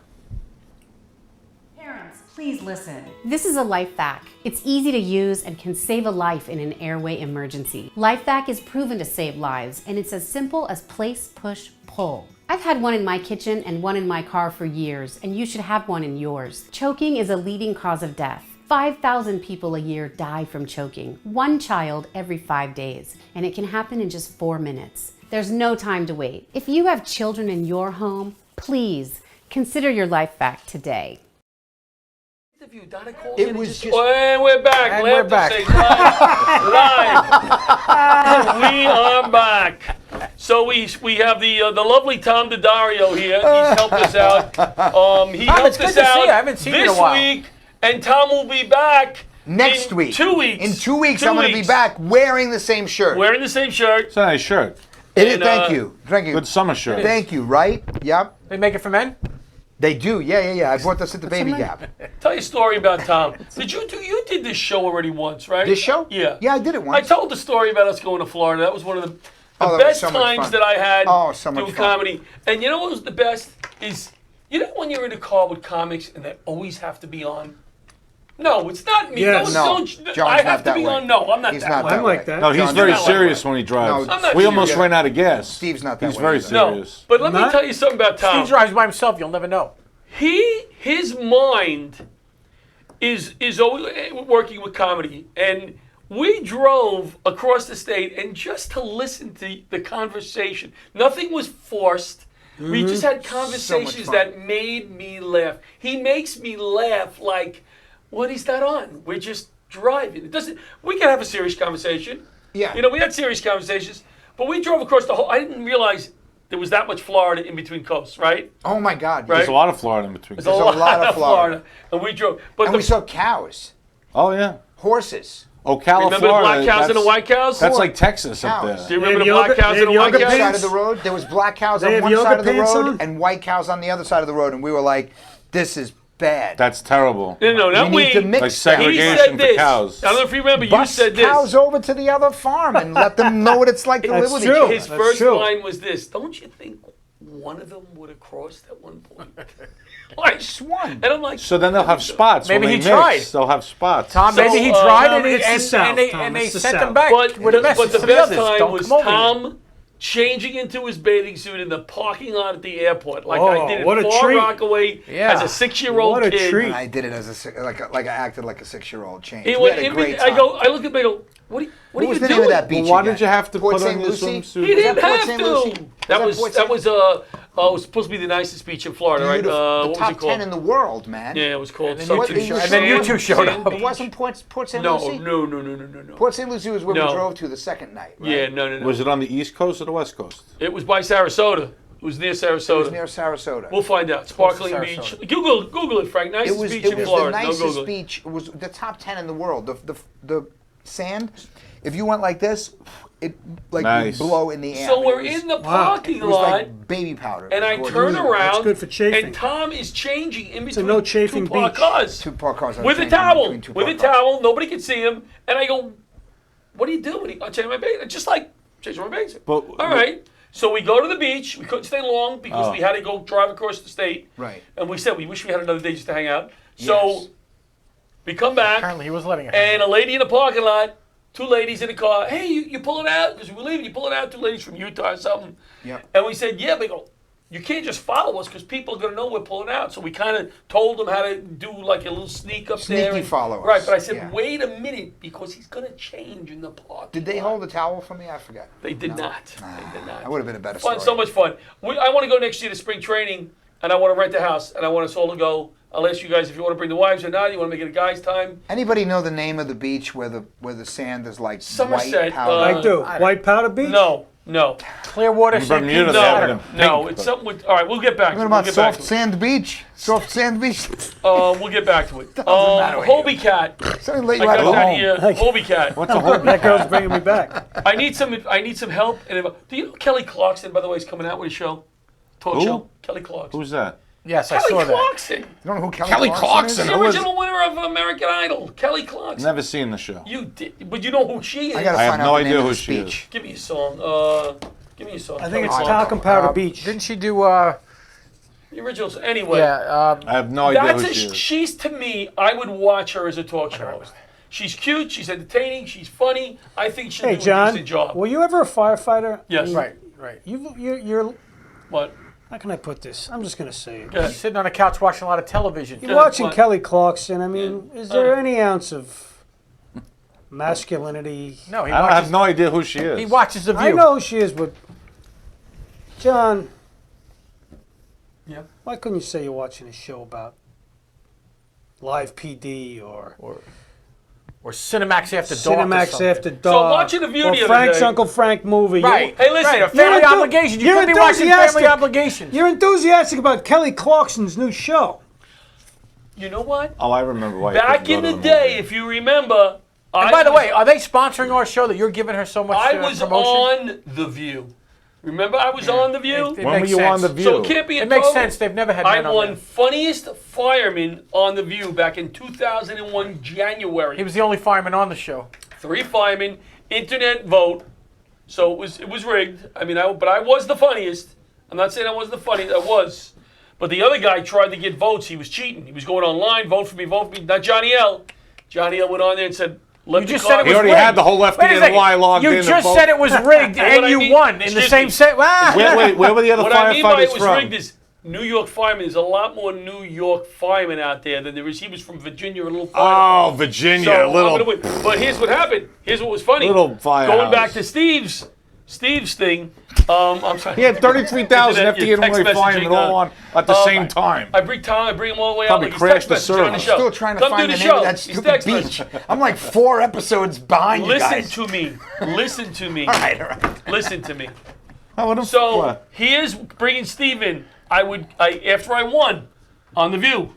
Speaker 9: Parents, please listen. This is a LifeVac. It's easy to use and can save a life in an airway emergency. LifeVac is proven to save lives, and it's as simple as place, push, pull. I've had one in my kitchen and one in my car for years, and you should have one in yours. Choking is a leading cause of death. 5,000 people a year die from choking, 1 child every 5 days, and it can happen in just 4 minutes. There's no time to wait. If you have children in your home, please consider your LifeVac today.
Speaker 4: It was just.
Speaker 3: And we're back.
Speaker 5: And we're back.
Speaker 3: Live. We are back. So we have the lovely Tom Daddario here. He's helped us out. He
Speaker 5: Tom,
Speaker 3: helped
Speaker 5: it's good
Speaker 3: us
Speaker 5: to see
Speaker 3: out
Speaker 5: you. I haven't seen you in a
Speaker 3: this
Speaker 5: while.
Speaker 3: week, and Tom will be back
Speaker 4: Next
Speaker 3: in
Speaker 4: week.
Speaker 3: 2 weeks.
Speaker 4: In 2 weeks,
Speaker 3: 2
Speaker 4: I'm going to be
Speaker 3: weeks.
Speaker 4: back wearing the same shirt.
Speaker 3: Wearing the same shirt.
Speaker 6: It's a nice shirt.
Speaker 3: And,
Speaker 4: Thank you. Thank you.
Speaker 6: Good summer shirt.
Speaker 4: Thank you, right? Yep.
Speaker 5: They make it for men?
Speaker 4: They do. Yeah. I bought this at the Baby Gap.
Speaker 3: Tell you a story about Tom. You did this show already once, right?
Speaker 4: This show?
Speaker 3: Yeah.
Speaker 4: Yeah, I did it once.
Speaker 3: I told the story about us going to Florida. That was one of the
Speaker 4: Oh, that was
Speaker 3: best
Speaker 4: so much
Speaker 3: times
Speaker 4: fun.
Speaker 3: that I had
Speaker 4: So much
Speaker 3: doing
Speaker 4: fun.
Speaker 3: comedy. And you know what was the best? Is when you're in a car with comics and they always have to be on? No, it's not me.
Speaker 2: Yes.
Speaker 3: Don't,
Speaker 4: John's
Speaker 3: I have
Speaker 4: not
Speaker 3: to
Speaker 4: that
Speaker 3: be
Speaker 4: way.
Speaker 3: on. No, I'm not
Speaker 4: He's
Speaker 3: that
Speaker 4: not
Speaker 3: way.
Speaker 4: that
Speaker 2: I'm
Speaker 4: way.
Speaker 2: like that.
Speaker 6: No, he's
Speaker 4: John's
Speaker 6: very
Speaker 4: not that
Speaker 6: serious
Speaker 4: way.
Speaker 6: when he drives.
Speaker 4: No,
Speaker 3: I'm not
Speaker 6: We
Speaker 3: serious.
Speaker 6: almost ran out of gas.
Speaker 4: Steve's not that
Speaker 6: He's
Speaker 4: way
Speaker 6: very
Speaker 4: either.
Speaker 3: No,
Speaker 6: serious.
Speaker 3: but let me
Speaker 2: Not-
Speaker 3: tell you something about Tom.
Speaker 5: Steve drives by himself. You'll never know.
Speaker 3: His mind is always working with comedy, and we drove across the state, and just to listen to the conversation, nothing was forced. We just had conversations
Speaker 4: fun.
Speaker 3: that made me laugh. He makes me laugh like, what is that on? We're just driving. It doesn't. We can have a serious conversation.
Speaker 4: Yeah.
Speaker 3: We had serious conversations, but we drove across the whole. I didn't realize there was that much Florida in between coasts, right?
Speaker 4: Oh my God.
Speaker 3: Right.
Speaker 6: There's a lot of Florida in between.
Speaker 3: There's
Speaker 4: a lot of Florida.
Speaker 3: And we drove. But
Speaker 4: And we saw cows,
Speaker 6: Oh, yeah.
Speaker 4: horses.
Speaker 6: Ocala,
Speaker 3: remember the
Speaker 6: Florida.
Speaker 3: black cows and the white cows?
Speaker 6: That's like Texas up
Speaker 4: Cows.
Speaker 3: Do you
Speaker 6: there.
Speaker 3: remember
Speaker 2: They
Speaker 3: the
Speaker 2: have
Speaker 3: black
Speaker 2: yoga-
Speaker 3: cows
Speaker 2: they
Speaker 3: and the
Speaker 2: have
Speaker 3: white
Speaker 2: yoga
Speaker 3: cows?
Speaker 4: Side
Speaker 2: pants?
Speaker 4: of the road. There was black cows
Speaker 2: They
Speaker 4: on
Speaker 2: have
Speaker 4: one
Speaker 2: yoga
Speaker 4: side of the
Speaker 2: pants
Speaker 4: road
Speaker 2: on?
Speaker 4: and white cows on the other side of the road, and we were like, "This is bad.
Speaker 6: That's terrible.
Speaker 3: No, not
Speaker 4: We need to
Speaker 3: we.
Speaker 4: mix
Speaker 6: Like
Speaker 4: that.
Speaker 6: segregation
Speaker 3: He said
Speaker 6: for
Speaker 3: this.
Speaker 6: cows.
Speaker 3: I don't know if you remember. You
Speaker 4: Bus
Speaker 3: said this.
Speaker 4: cows over to the other farm and let them know what it's like to live
Speaker 2: That's
Speaker 4: with
Speaker 2: true.
Speaker 4: each other.
Speaker 3: His
Speaker 2: That's
Speaker 3: first
Speaker 2: true.
Speaker 3: line was this: "Don't you think one of them would have crossed at one point?" Like,
Speaker 4: one.
Speaker 3: and I'm like,
Speaker 6: So then they'll have spots.
Speaker 5: Maybe
Speaker 6: when
Speaker 5: he
Speaker 6: they
Speaker 5: tried.
Speaker 6: mix, they'll have spots.
Speaker 5: Tom,
Speaker 3: So,
Speaker 5: maybe he
Speaker 3: uh,
Speaker 5: tried
Speaker 2: Tom,
Speaker 5: and,
Speaker 2: it's the
Speaker 5: and,
Speaker 2: South,
Speaker 5: and they,
Speaker 2: Tom,
Speaker 5: and they
Speaker 2: it's the
Speaker 5: sent
Speaker 2: South.
Speaker 5: them back
Speaker 3: but
Speaker 5: with a message
Speaker 3: but the
Speaker 5: to the
Speaker 3: best
Speaker 5: others.
Speaker 3: time
Speaker 5: Don't
Speaker 3: was
Speaker 5: come over here.
Speaker 3: Tom changing into his bathing suit in the parking lot at the airport, like
Speaker 2: Oh,
Speaker 3: I did
Speaker 2: what
Speaker 3: at
Speaker 2: a
Speaker 3: Far
Speaker 2: treat.
Speaker 3: Rockaway
Speaker 5: Yeah.
Speaker 3: as a 6-year-old
Speaker 2: What a
Speaker 3: kid.
Speaker 2: treat.
Speaker 4: And I did it as like I acted like a 6-year-old. Change.
Speaker 3: He
Speaker 4: We
Speaker 3: went,
Speaker 4: had a great
Speaker 3: I
Speaker 4: time.
Speaker 3: go, I look at him, I go, what are you
Speaker 4: What was the
Speaker 3: doing?
Speaker 4: name of that beach?
Speaker 6: Well, why
Speaker 4: again?
Speaker 6: did you have to
Speaker 4: Port
Speaker 6: put on
Speaker 4: St.
Speaker 6: your
Speaker 4: Lucie?
Speaker 6: swimsuit?
Speaker 3: He didn't
Speaker 4: Was that Port
Speaker 3: have
Speaker 4: St.
Speaker 3: to.
Speaker 4: Lucie?
Speaker 3: That
Speaker 4: Was
Speaker 3: was
Speaker 4: that
Speaker 3: it was supposed to be the nicest beach in Florida, right?
Speaker 4: Beautiful.
Speaker 3: What
Speaker 4: The
Speaker 3: was
Speaker 4: top
Speaker 3: it called?
Speaker 4: 10 in the world, man.
Speaker 3: Yeah, it was called.
Speaker 5: then
Speaker 3: something.
Speaker 5: you two showed- and then you two showed
Speaker 3: Sand
Speaker 5: up.
Speaker 4: It
Speaker 3: Beach.
Speaker 4: wasn't Port St.
Speaker 3: No,
Speaker 4: Lucie?
Speaker 3: no.
Speaker 4: Port St. Lucie was where
Speaker 3: No.
Speaker 4: we drove to the second night, right?
Speaker 3: Yeah, no.
Speaker 6: Was it on the East Coast or the West Coast?
Speaker 3: It was by Sarasota. It was near Sarasota.
Speaker 4: It was near Sarasota.
Speaker 3: We'll find out. Sparkling
Speaker 5: Sarasota.
Speaker 3: Beach. Google it, Frank. Nicest
Speaker 4: it was,
Speaker 3: beach
Speaker 4: it
Speaker 3: in
Speaker 4: was
Speaker 3: Florida.
Speaker 4: the
Speaker 3: No
Speaker 4: nicest
Speaker 3: Google.
Speaker 4: beach. It was the top 10 in the world. The sand, if you went like this, it like
Speaker 6: Nice.
Speaker 4: would blow in the air.
Speaker 3: So
Speaker 4: It
Speaker 3: we're
Speaker 4: was-
Speaker 3: in the
Speaker 2: Wow.
Speaker 3: parking
Speaker 4: It was
Speaker 3: lot,
Speaker 4: like baby powder.
Speaker 3: and I
Speaker 4: It was
Speaker 3: turn
Speaker 4: gorgeous.
Speaker 3: around,
Speaker 2: good for chafing.
Speaker 3: and Tom is changing in between
Speaker 2: no chafing
Speaker 3: two parked
Speaker 2: beach.
Speaker 3: cars.
Speaker 4: Two parked cars. I was
Speaker 3: With a
Speaker 4: changing
Speaker 3: towel.
Speaker 4: between two
Speaker 3: With a
Speaker 4: parked cars.
Speaker 3: towel. Nobody could see him. And I go, what are you doing? I'm changing my bathing. Just like changing my bathing.
Speaker 6: But-
Speaker 3: All right. So we go to the beach. We couldn't stay long because
Speaker 6: Oh.
Speaker 3: we had to go drive across the state.
Speaker 4: Right.
Speaker 3: And we said we wish we had another day just to hang out. So
Speaker 4: Yes.
Speaker 3: we come back,
Speaker 5: Apparently he was letting it
Speaker 3: and a lady in the parking lot, two ladies in the car. Hey, you pull it out because we're leaving. You pull it out. Two ladies from Utah or something.
Speaker 4: Yep.
Speaker 3: And we said, yeah. They go, you can't just follow us because people are going to know we're pulling out. So we kind of told them how to do like a little sneak up there.
Speaker 4: Sneaky
Speaker 3: and-
Speaker 4: follow us,
Speaker 3: Right, but I said,
Speaker 4: yeah.
Speaker 3: wait a minute because he's going to change in the park.
Speaker 4: Did they hold a towel for me? I forgot.
Speaker 3: They did not. They did not.
Speaker 4: That would have been a better
Speaker 3: Fun,
Speaker 4: story.
Speaker 3: so much fun. I want to go next year to spring training, and I want to rent a house, and I want us all to go. I'll ask you guys if you want to bring the wives or not. You want to make it a guy's time?
Speaker 4: Anybody know the name of the beach where the sand is like
Speaker 3: Somerset,
Speaker 4: white powder?
Speaker 2: I do. White Powder Beach?
Speaker 3: No.
Speaker 5: Clearwater,
Speaker 6: In
Speaker 5: St.
Speaker 6: Bermuda,
Speaker 5: Pete,
Speaker 6: they have
Speaker 5: Florida.
Speaker 6: it in
Speaker 3: No,
Speaker 6: pink,
Speaker 3: it's
Speaker 6: but-
Speaker 3: something with. All right, we'll get back to
Speaker 4: What
Speaker 3: it.
Speaker 4: about
Speaker 3: We'll get back
Speaker 4: soft
Speaker 3: to it.
Speaker 4: sand beach? Soft sand beach.
Speaker 3: We'll get back to it.
Speaker 4: matter with you?
Speaker 3: Hobie Cat.
Speaker 4: Something let
Speaker 3: I
Speaker 4: you out
Speaker 3: got
Speaker 4: of
Speaker 3: an
Speaker 4: home.
Speaker 3: idea. Hobie Cat.
Speaker 6: What's a whole
Speaker 2: That girl's bringing me back.
Speaker 3: I need some help. Do you know Kelly Clarkson, by the way, is coming out with a show? Talk
Speaker 6: Who?
Speaker 3: show. Kelly Clarkson.
Speaker 6: Who's that?
Speaker 5: Yes, I
Speaker 3: Kelly
Speaker 5: saw that.
Speaker 3: Clarkson.
Speaker 4: You don't know who
Speaker 6: Kelly Clarkson.
Speaker 3: The
Speaker 6: Who is-
Speaker 3: original winner of American Idol. Kelly Clarkson.
Speaker 6: Never seen the show.
Speaker 3: You did, but you know who she is.
Speaker 4: I gotta
Speaker 6: I have
Speaker 4: find
Speaker 6: no
Speaker 4: out the
Speaker 6: idea
Speaker 4: name
Speaker 6: who
Speaker 4: of the
Speaker 6: she is.
Speaker 4: speech.
Speaker 3: Give me a song. Give me a song.
Speaker 2: I think it's
Speaker 3: Kelly
Speaker 2: Talcum
Speaker 3: Clarkson.
Speaker 2: Powder Beach.
Speaker 5: Didn't she do?
Speaker 3: The original. Anyway.
Speaker 5: Yeah.
Speaker 6: I have no idea
Speaker 3: That's
Speaker 6: who
Speaker 3: a,
Speaker 6: she is.
Speaker 3: she's to me. I would watch her as a talk show host. She's cute. She's entertaining. She's funny. I think she'll
Speaker 2: Hey,
Speaker 3: do a
Speaker 2: John,
Speaker 3: decent job.
Speaker 2: were you ever a firefighter?
Speaker 3: Yes.
Speaker 5: Right.
Speaker 2: You're,
Speaker 3: What?
Speaker 2: how can I put this? I'm just going to say it.
Speaker 3: Go ahead.
Speaker 5: Sitting on a couch watching a lot of television.
Speaker 2: You're watching
Speaker 3: what?
Speaker 2: Kelly Clarkson. I mean, is there
Speaker 3: Uh.
Speaker 2: any ounce of masculinity?
Speaker 5: No, he
Speaker 6: I
Speaker 5: watches.
Speaker 6: have no idea who she is.
Speaker 5: He watches The View.
Speaker 2: I know who she is, but John,
Speaker 3: Yeah.
Speaker 2: why couldn't you say you're watching a show about Live PD or
Speaker 5: Or Cinemax After Dark. or
Speaker 2: Cinemax
Speaker 5: something.
Speaker 2: After Dark?
Speaker 3: watching The View
Speaker 2: or
Speaker 3: the other
Speaker 2: Frank's
Speaker 3: day-
Speaker 2: Uncle Frank movie.
Speaker 5: Right.
Speaker 3: Hey, listen.
Speaker 5: Right, a family
Speaker 2: You're
Speaker 5: obligation. You
Speaker 2: you're
Speaker 5: could be watching Family
Speaker 2: enthusiastic.
Speaker 5: Obligations.
Speaker 2: You're enthusiastic about Kelly Clarkson's new show.
Speaker 3: You know what?
Speaker 6: Oh, I remember why. you
Speaker 3: Back
Speaker 6: couldn't
Speaker 3: in
Speaker 6: go
Speaker 3: the
Speaker 6: to
Speaker 3: day,
Speaker 6: movie.
Speaker 3: if you remember,
Speaker 5: And by the way, are they sponsoring our show that you're giving her so much
Speaker 3: I was
Speaker 5: promotion?
Speaker 3: on The View. Remember, I was on The View.
Speaker 5: It
Speaker 6: When were
Speaker 5: makes
Speaker 6: you on
Speaker 5: sense.
Speaker 6: The View?
Speaker 3: So it can't be a
Speaker 5: It makes
Speaker 3: total-
Speaker 5: sense. They've never had
Speaker 3: I
Speaker 5: men on
Speaker 3: won
Speaker 5: there.
Speaker 3: funniest fireman on The View back in 2001 January.
Speaker 5: He was the only fireman on the show.
Speaker 3: 3 firemen, internet vote. So it was rigged. I mean, but I was the funniest. I'm not saying I wasn't the funniest. I was. But the other guy tried to get votes. He was cheating. He was going online, vote for me, vote for me. Not Johnny L. Johnny L went on there and said, "Let
Speaker 5: You
Speaker 3: the
Speaker 5: just
Speaker 3: car
Speaker 5: said it
Speaker 6: He
Speaker 5: was
Speaker 6: already
Speaker 5: rigged.
Speaker 6: had the whole lefty
Speaker 5: Wait a
Speaker 6: and
Speaker 5: second.
Speaker 6: Y logged in.
Speaker 5: You
Speaker 6: and
Speaker 5: just
Speaker 6: both-
Speaker 5: said it was rigged
Speaker 3: What
Speaker 5: and
Speaker 3: I
Speaker 5: you
Speaker 3: mean-
Speaker 5: won in the
Speaker 3: excuse
Speaker 5: same
Speaker 3: me.
Speaker 5: set.
Speaker 6: Wait, where were the other
Speaker 3: What I mean by it
Speaker 6: firefighters
Speaker 3: was
Speaker 6: from?
Speaker 3: rigged is New York firemen. There's a lot more New York firemen out there than there is. He was from Virginia, a little fire.
Speaker 6: Oh, Virginia,
Speaker 3: So, I'm
Speaker 6: little.
Speaker 3: gonna win. But here's what happened. Here's what was funny.
Speaker 6: Little firehouse.
Speaker 3: Going back to Steve's thing. I'm sorry.
Speaker 6: He had 33,000
Speaker 3: Internet,
Speaker 6: after he
Speaker 3: your
Speaker 6: had
Speaker 3: text
Speaker 6: only firemen
Speaker 3: messaging,
Speaker 6: all on at the same time.
Speaker 3: I bring Tom. I bring him all the way
Speaker 6: Probably
Speaker 3: out. Like
Speaker 6: crashed the
Speaker 3: he's text messaging on the
Speaker 6: server.
Speaker 3: show.
Speaker 4: Still trying to
Speaker 3: Come
Speaker 4: find
Speaker 3: do
Speaker 4: the
Speaker 3: the
Speaker 4: name
Speaker 3: show.
Speaker 4: of that
Speaker 3: He's
Speaker 4: stupid
Speaker 3: text
Speaker 4: beach.
Speaker 3: messaging.
Speaker 4: I'm like 4 episodes behind you
Speaker 3: Listen
Speaker 4: guys.
Speaker 3: to me. Listen to me.
Speaker 4: All right.
Speaker 3: Listen to me.
Speaker 6: Oh, what a-
Speaker 3: So
Speaker 6: what?
Speaker 3: here's bringing Steve in. After I won on The View,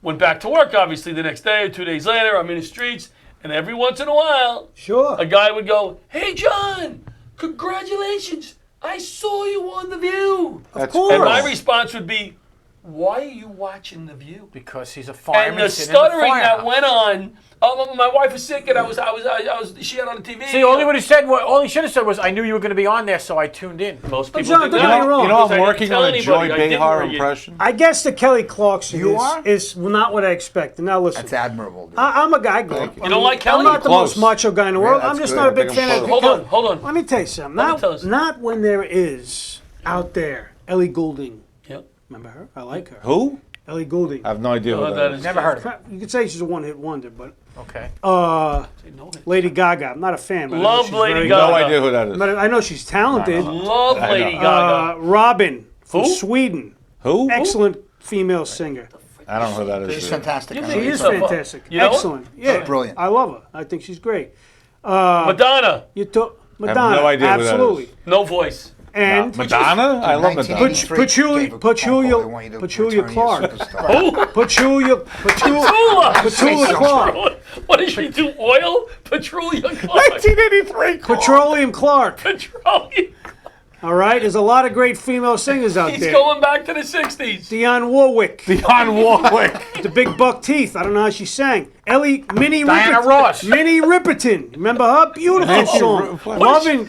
Speaker 3: went back to work obviously the next day or 2 days later. I'm in the streets, and every once in a while,
Speaker 2: Sure.
Speaker 3: a guy would go, "Hey John, congratulations! I saw you on The View."
Speaker 6: That's
Speaker 2: course.
Speaker 3: And my
Speaker 6: cool.
Speaker 3: response would be, Why are you watching The View?
Speaker 5: Because he's a fireman.
Speaker 3: And the
Speaker 5: sitting in the
Speaker 3: stuttering that
Speaker 5: firehouse.
Speaker 3: went on. Oh, my wife was sick, and I was. She had on the TV.
Speaker 5: See, all he should have said was, "I knew you were going to be on there, so I tuned in."
Speaker 3: Most
Speaker 2: But
Speaker 3: people
Speaker 2: John,
Speaker 3: did
Speaker 2: don't get me
Speaker 3: not.
Speaker 2: wrong.
Speaker 6: You know,
Speaker 3: Because I
Speaker 6: I'm
Speaker 3: didn't
Speaker 6: working
Speaker 3: tell
Speaker 6: on a Joy
Speaker 3: anybody. I didn't
Speaker 6: Behar
Speaker 3: ring it.
Speaker 6: impression.
Speaker 2: I guess the Kelly Clarkson
Speaker 4: You are?
Speaker 2: is not what I expected. Now listen,
Speaker 4: That's admirable. Dude.
Speaker 2: I'm a guy.
Speaker 3: You don't like Kelly?
Speaker 2: I'm not the
Speaker 6: Close.
Speaker 2: most macho guy in the world.
Speaker 4: Yeah,
Speaker 2: I'm
Speaker 4: that's
Speaker 2: just
Speaker 4: good.
Speaker 2: not a
Speaker 4: I
Speaker 2: big
Speaker 4: think I'm
Speaker 2: fan of
Speaker 4: close.
Speaker 2: Kelly.
Speaker 3: Hold on.
Speaker 2: Let me tell you something.
Speaker 3: Let me tell you something.
Speaker 2: Not when there is out there Ellie Goulding.
Speaker 3: Yep.
Speaker 2: Remember her? I like her.
Speaker 6: Who?
Speaker 2: Ellie Goulding.
Speaker 6: I have no idea what that is.
Speaker 5: Never heard of it.
Speaker 2: You could say she's a one-hit wonder, but
Speaker 5: Okay.
Speaker 2: Lady Gaga. I'm not a fan. But I know
Speaker 3: Love
Speaker 2: she's
Speaker 3: Lady
Speaker 2: very
Speaker 3: Gaga.
Speaker 6: No idea who that is.
Speaker 2: But I know she's talented.
Speaker 3: Love
Speaker 6: I
Speaker 3: Lady
Speaker 6: know.
Speaker 3: Gaga.
Speaker 2: Robin from
Speaker 3: Who?
Speaker 2: Sweden.
Speaker 6: Who?
Speaker 2: Excellent female singer.
Speaker 6: I don't know who that is.
Speaker 4: She's fantastic.
Speaker 3: You
Speaker 4: I
Speaker 3: think
Speaker 2: She
Speaker 4: know.
Speaker 2: is
Speaker 3: so far.
Speaker 2: fantastic.
Speaker 3: You know her?
Speaker 2: Excellent. Yeah.
Speaker 4: Brilliant.
Speaker 2: I love her. I think she's great.
Speaker 3: Madonna.
Speaker 2: You took
Speaker 6: have
Speaker 2: Madonna.
Speaker 6: no idea who that
Speaker 2: Absolutely.
Speaker 6: is.
Speaker 3: No voice.
Speaker 2: And
Speaker 6: Madonna? I love Madonna.
Speaker 4: 1983 gave a phone call. They want you to
Speaker 2: Petulia
Speaker 4: return your
Speaker 2: Clark.
Speaker 4: superstar.
Speaker 2: Petulia
Speaker 3: Petula.
Speaker 2: Petula Clark.
Speaker 3: What does she do? Oil? Petrulia Clark.
Speaker 6: 1983.
Speaker 2: Petroleum Clark.
Speaker 3: Petroleum.
Speaker 2: All right. There's a lot of great female singers out
Speaker 3: He's
Speaker 2: there.
Speaker 3: going back to the 60s.
Speaker 2: Dionne Warwick.
Speaker 6: Dionne Warwick.
Speaker 2: The big buck teeth. I don't know how she sang. Minnie
Speaker 5: Diana
Speaker 2: Riperton.
Speaker 5: Ross.
Speaker 2: Minnie Riperton. Remember her? Beautiful song.